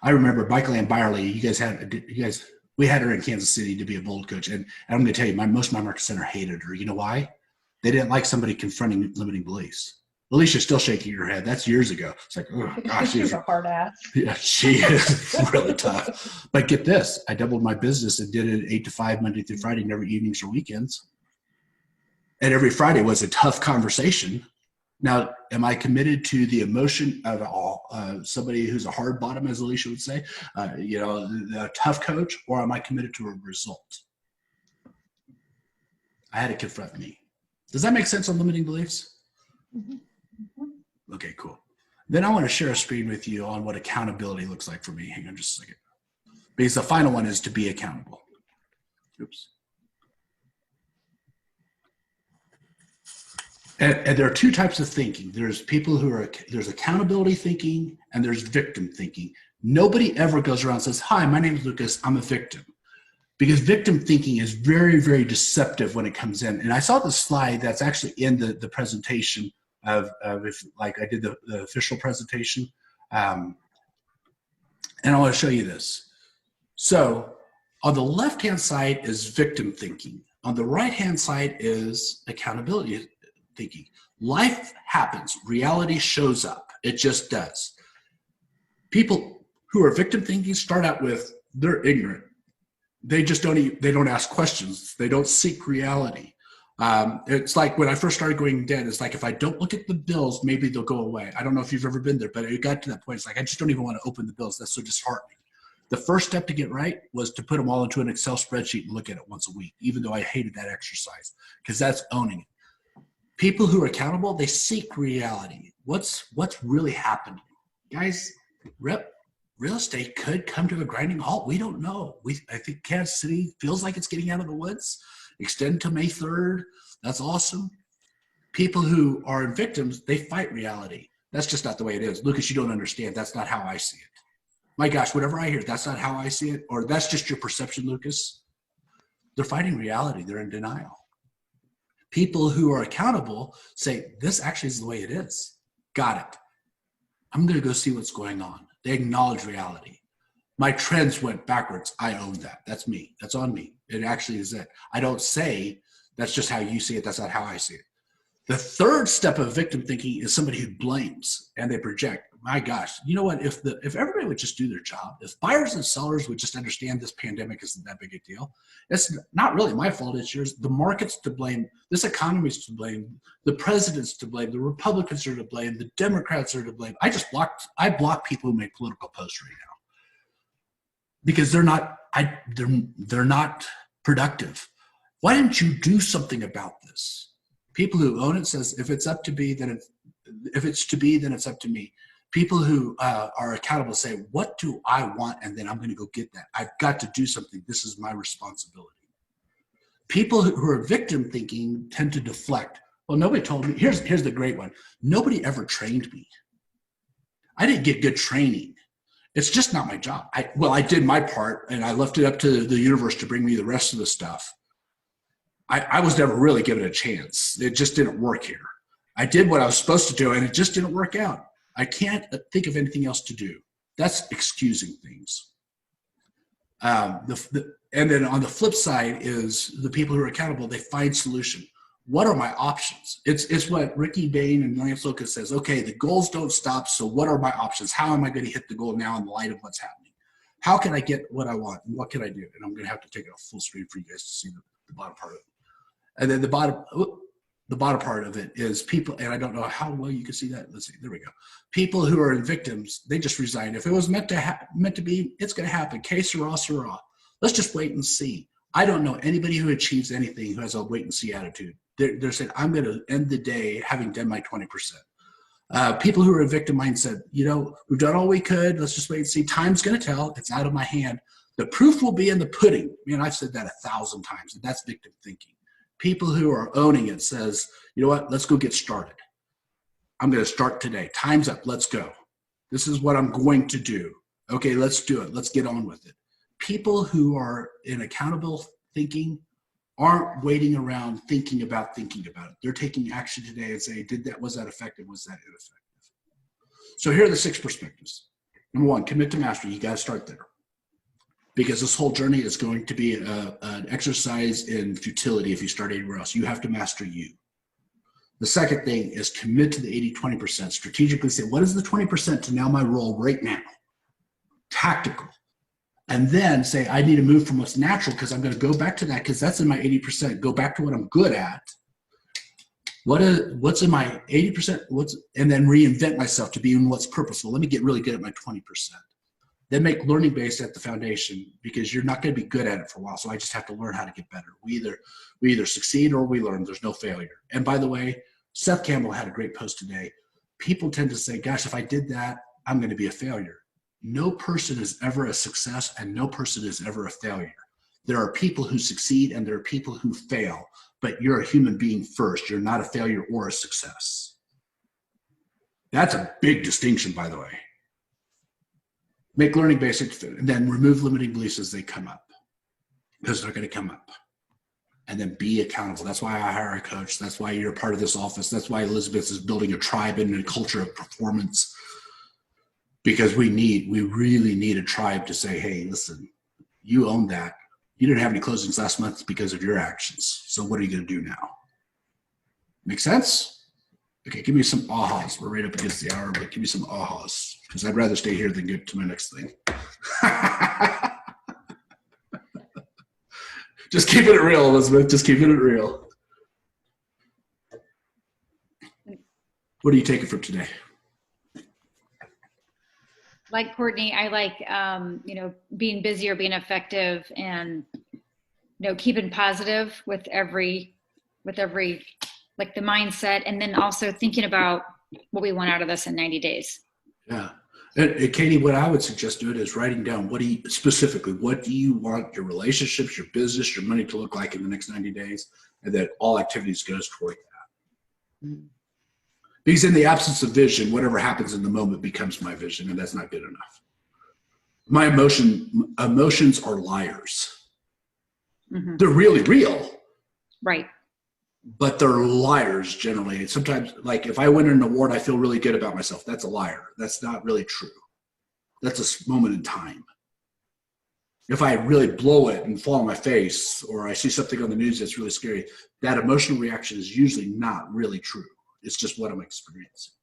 I remember Michael Ann Byerly, we had her in Kansas City to be a bold coach, and I'm going to tell you, most of my market center hated her. You know why? They didn't like somebody confronting limiting beliefs. Alicia's still shaking her head. That's years ago. It's like, oh gosh, she's a hard ass. Yeah, she is really tough. But get this, I doubled my business and did it 8 to 5, Monday through Friday, never evenings or weekends. And every Friday was a tough conversation. Now, am I committed to the emotion of somebody who's a hard bottom, as Alicia would say, the tough coach, or am I committed to a result? I had to confront me. Does that make sense on limiting beliefs? Mm-hmm. Okay, cool. Then I want to share a screen with you on what accountability looks like for me. Hang on just a second. Because the final one is to be accountable. Oops. And there are two types of thinking. There's people there's accountability thinking and there's victim thinking. Nobody ever goes around and says, hi, my name is Lucas, I'm a victim. Because victim thinking is very, very deceptive when it comes in. And I saw the slide that's actually in the presentation of if like I did the official presentation. And I want to show you this. So on the left-hand side is victim thinking. On the right-hand side is accountability thinking. Life happens. Reality shows up. It just does. People who are victim thinking start out with, they're ignorant. They just they don't ask questions. They don't seek reality. It's like when I first started going dead, it's like, if I don't look at the bills, maybe they'll go away. I don't know if you've ever been there, but it got to that point. It's like, I just don't even want to open the bills. That's so disheartening. The first step to get right was to put them all into an Excel spreadsheet and look at it once a week, even though I hated that exercise, because that's owning it. People who are accountable, they seek reality. What's really happening? Guys, real estate could come to a grinding halt. We don't know. I think Kansas City feels like it's getting out of the woods. Extend to May 3rd. That's awesome. People who are victims, they fight reality. That's just not the way it is. Lucas, you don't understand. That's not how I see it. My gosh, whatever I hear, that's not how I see it, or that's just your perception, Lucas. They're fighting reality. They're in denial. People who are accountable say, this actually is the way it is. Got it. I'm going to go see what's going on. They acknowledge reality. My trends went backwards. I own that. That's me. That's on me. It actually is it. I don't say that's just how you see it. That's not how I see it. The third step of victim thinking is somebody who blames and they project. My gosh, you know what? If everybody would just do their job, if buyers and sellers would just understand this pandemic isn't that big a deal, it's not really my fault. It's yours. The market's to blame. This economy's to blame. The president's to blame. The Republicans are to blame. The Democrats are to blame. I block people who make political posts right now because they're not productive. Why didn't you do something about this? People who own it says, if it's to be, then it's up to me. People who are accountable say, what do I want? And then I'm going to go get that. I've got to do something. This is my responsibility. People who are victim thinking tend to deflect. Well, nobody told me. Here's the great one. Nobody ever trained me. I didn't get good training. It's just not my job. I did my part and I left it up to the universe to bring me the rest of the stuff. I was never really given a chance. It just didn't work here. I did what I was supposed to do and it just didn't work out. I can't think of anything else to do. That's excusing things. And then on the flip side is the people who are accountable, they find solution. What are my options? It's what Ricky Bain and Lance Lucas says, okay, the goals don't stop, so what are my options? How am I going to hit the goal now in the light of what's happening? How can I get what I want? And what can I do? And I'm going to have to take it off full screen for you guys to see the bottom part of it. And then the bottom part of it is people, and I don't know how well you can see that. Let's see, there we go. People who are victims, they just resign. If it was meant to be, it's going to happen. Que sera, sera. Let's just wait and see. I don't know anybody who achieves anything who has a wait and see attitude. They're saying, I'm going to end the day having done my 20%. People who are a victim mindset, we've done all we could. Let's just wait and see. Time's going to tell. It's out of my hand. The proof will be in the pudding. Man, I've said that 1,000 times. And that's victim thinking. People who are owning it says, you know what, let's go get started. I'm going to start today. Time's up. Let's go. This is what I'm going to do. Okay, let's do it. Let's get on with it. People who are in accountable thinking aren't waiting around thinking about it. They're taking action today and saying, was that effective? Was that ineffective? So here are the 6 perspectives. Number 1, commit to mastery. You got to start there. Because this whole journey is going to be an exercise in futility if you start anywhere else. You have to master you. The second thing is commit to the 80-20%. Strategically say, what is the 20% to now my role right now? Tactical. And then say, I need to move from what's natural because I'm going to go back to that because that's in my 80%. Go back to what I'm good at. What's in my 80%? And then reinvent myself to be in what's purposeful. Let me get really good at my 20%. Then make learning based at the foundation because you're not going to be good at it for a while. So I just have to learn how to get better. We either succeed or we learn. There's no failure. And by the way, Seth Campbell had a great post today. People tend to say, gosh, if I did that, I'm going to be a failure. No person is ever a success and no person is ever a failure. There are people who succeed and there are people who fail, but you're a human being first. You're not a failure or a success. That's a big distinction, by the way. Make learning basic, and then remove limiting beliefs as they come up because they're going to come up. And then be accountable. That's why I hire a coach. That's why you're part of this office. That's why Elizabeth is building a tribe and a culture of performance. Because we really need a tribe to say, hey, listen, you own that. You didn't have any closings last month because of your actions. So what are you going to do now? Make sense? Okay, give me some ahas. We're right up against the hour, but give me some ahas because I'd rather stay here than get to my next thing. Just keeping it real, Elizabeth. Just keeping it real. What are you taking from today? Like Courtney, I like, being busy or being effective and, keeping positive with every, like the mindset, and then also thinking about what we want out of this in 90 days. Yeah. And Katie, what I would suggest doing is writing down what do you want your relationships, your business, your money to look like in the next 90 days, and that all activities goes toward that. Mm-hmm. Because in the absence of vision, whatever happens in the moment becomes my vision, and that's not good enough. My emotions are liars. Mm-hmm. They're really real. Right. But they're liars generally. Sometimes, like if I win an award, I feel really good about myself. That's a liar. That's not really true. That's a moment in time. If I really blow it and fall on my face, or I see something on the news that's really scary, that emotional reaction is usually not really true. It's just what I'm experiencing.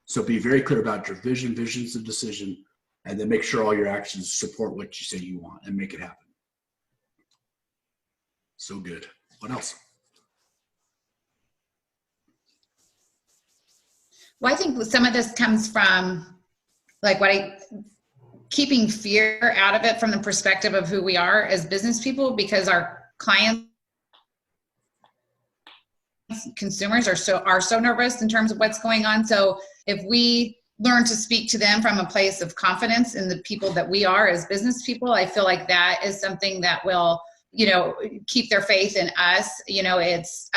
So be very clear about your vision. Vision's the decision, and then make sure all your actions support what you say you want and make it happen. So good. What else? Well, I think some of this comes from keeping fear out of it from the perspective of who we are as business people, because our clients, consumers are so nervous in terms of what's going on. So if we learn to speak to them from a place of confidence in the people that we are as business people, I feel like that is something that will, keep their faith in us. It's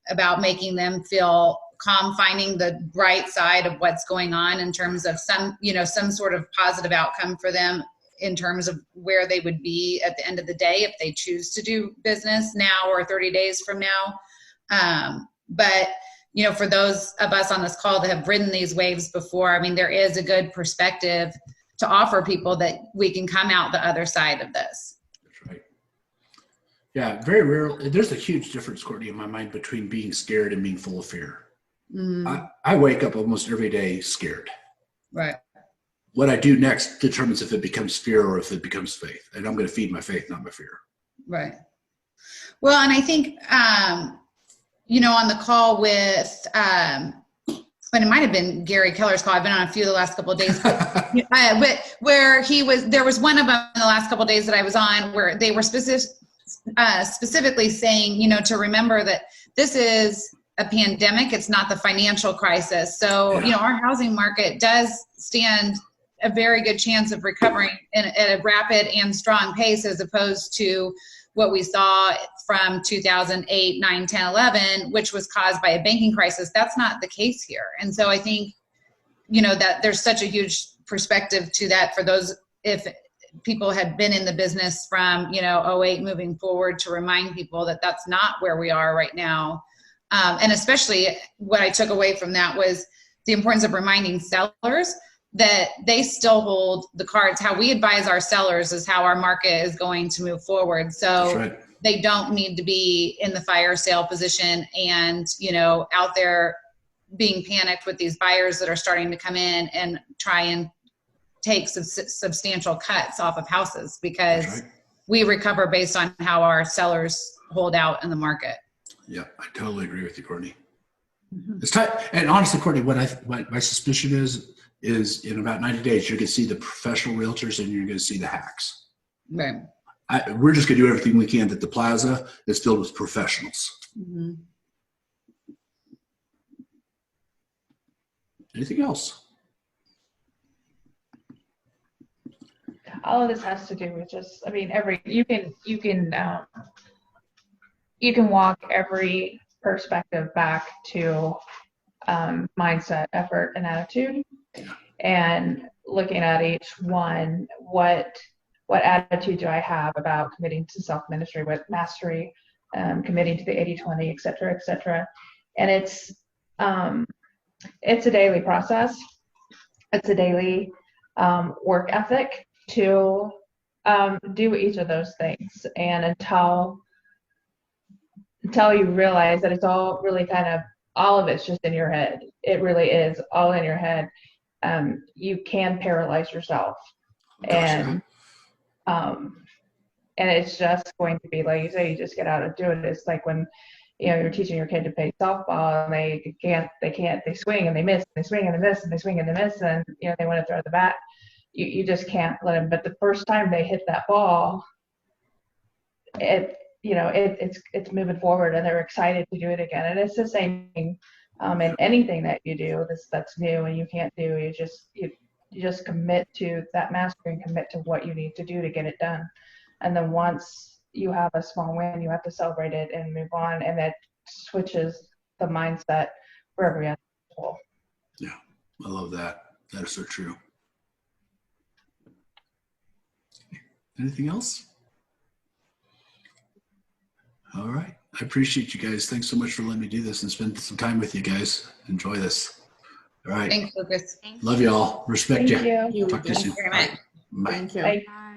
about making them feel calm, finding the bright side of what's going on in terms of some sort of positive outcome for them in terms of where they would be at the end of the day if they choose to do business now or 30 days from now. But for those of us on this call that have ridden these waves before, I mean, there is a good perspective to offer people that we can come out the other side of this. That's right. Yeah, very rarely. There's a huge difference, Courtney, in my mind between being scared and being full of fear. I wake up almost every day scared. Right. What I do next determines if it becomes fear or if it becomes faith. And I'm going to feed my faith, not my fear. Right. Well, and I think, on the call with, and it might have been Gary Keller's call. I've been on a few the last couple of days, but where there was one of them in the last couple of days that I was on where they were specifically saying, to remember that this is a pandemic. It's not the financial crisis. So, our housing market does stand a very good chance of recovering at a rapid and strong pace, as opposed to what we saw from 2008, 9, 10, 11, which was caused by a banking crisis. That's not the case here. And so I think, that there's such a huge perspective to that for those, if people had been in the business from, 08 moving forward, to remind people that that's not where we are right now. And especially what I took away from that was the importance of reminding sellers that they still hold the cards. How we advise our sellers is how our market is going to move forward. So right. They don't need to be in the fire sale position and, out there being panicked with these buyers that are starting to come in and try and take substantial cuts off of houses, because right. We recover based on how our sellers hold out in the market. Yeah, I totally agree with you, Courtney. Mm-hmm. It's tight. And honestly, Courtney, what my suspicion is in about 90 days, you're going to see the professional realtors and you're going to see the hacks. Right. We're just going to do everything we can that the plaza is filled with professionals. Mm-hmm. Anything else? All of this has to do with just, you can walk every perspective back to mindset, effort, and attitude, and looking at each one, what attitude do I have about committing to self-ministry, what mastery, committing to the 80-20, et cetera, and it's a daily process. It's a daily work ethic to do each of those things, and until until you realize that it's all really kind of, all of it's just in your head. It really is all in your head. You can paralyze yourself. And it's just going to be, like you say, you just get out and do it. It's like when, you're teaching your kid to play softball and they swing and they miss, and they swing and they miss, and they swing and they miss, and, they want to throw the bat. You just can't let them. But the first time they hit that ball, it's moving forward and they're excited to do it again. And it's the same thing in anything that you do that's new and you can't do. You just commit to that mastery and commit to what you need to do to get it done. And then once you have a small win, you have to celebrate it and move on. And that switches the mindset for every individual. Yeah, I love that. That is so true. Anything else? All right. I appreciate you guys. Thanks so much for letting me do this and spend some time with you guys. Enjoy this. All right. Thanks, Lucas. Love you all. Respect Thank you. you. Talk to you soon. Very much. Bye. Thank you. Bye. Bye.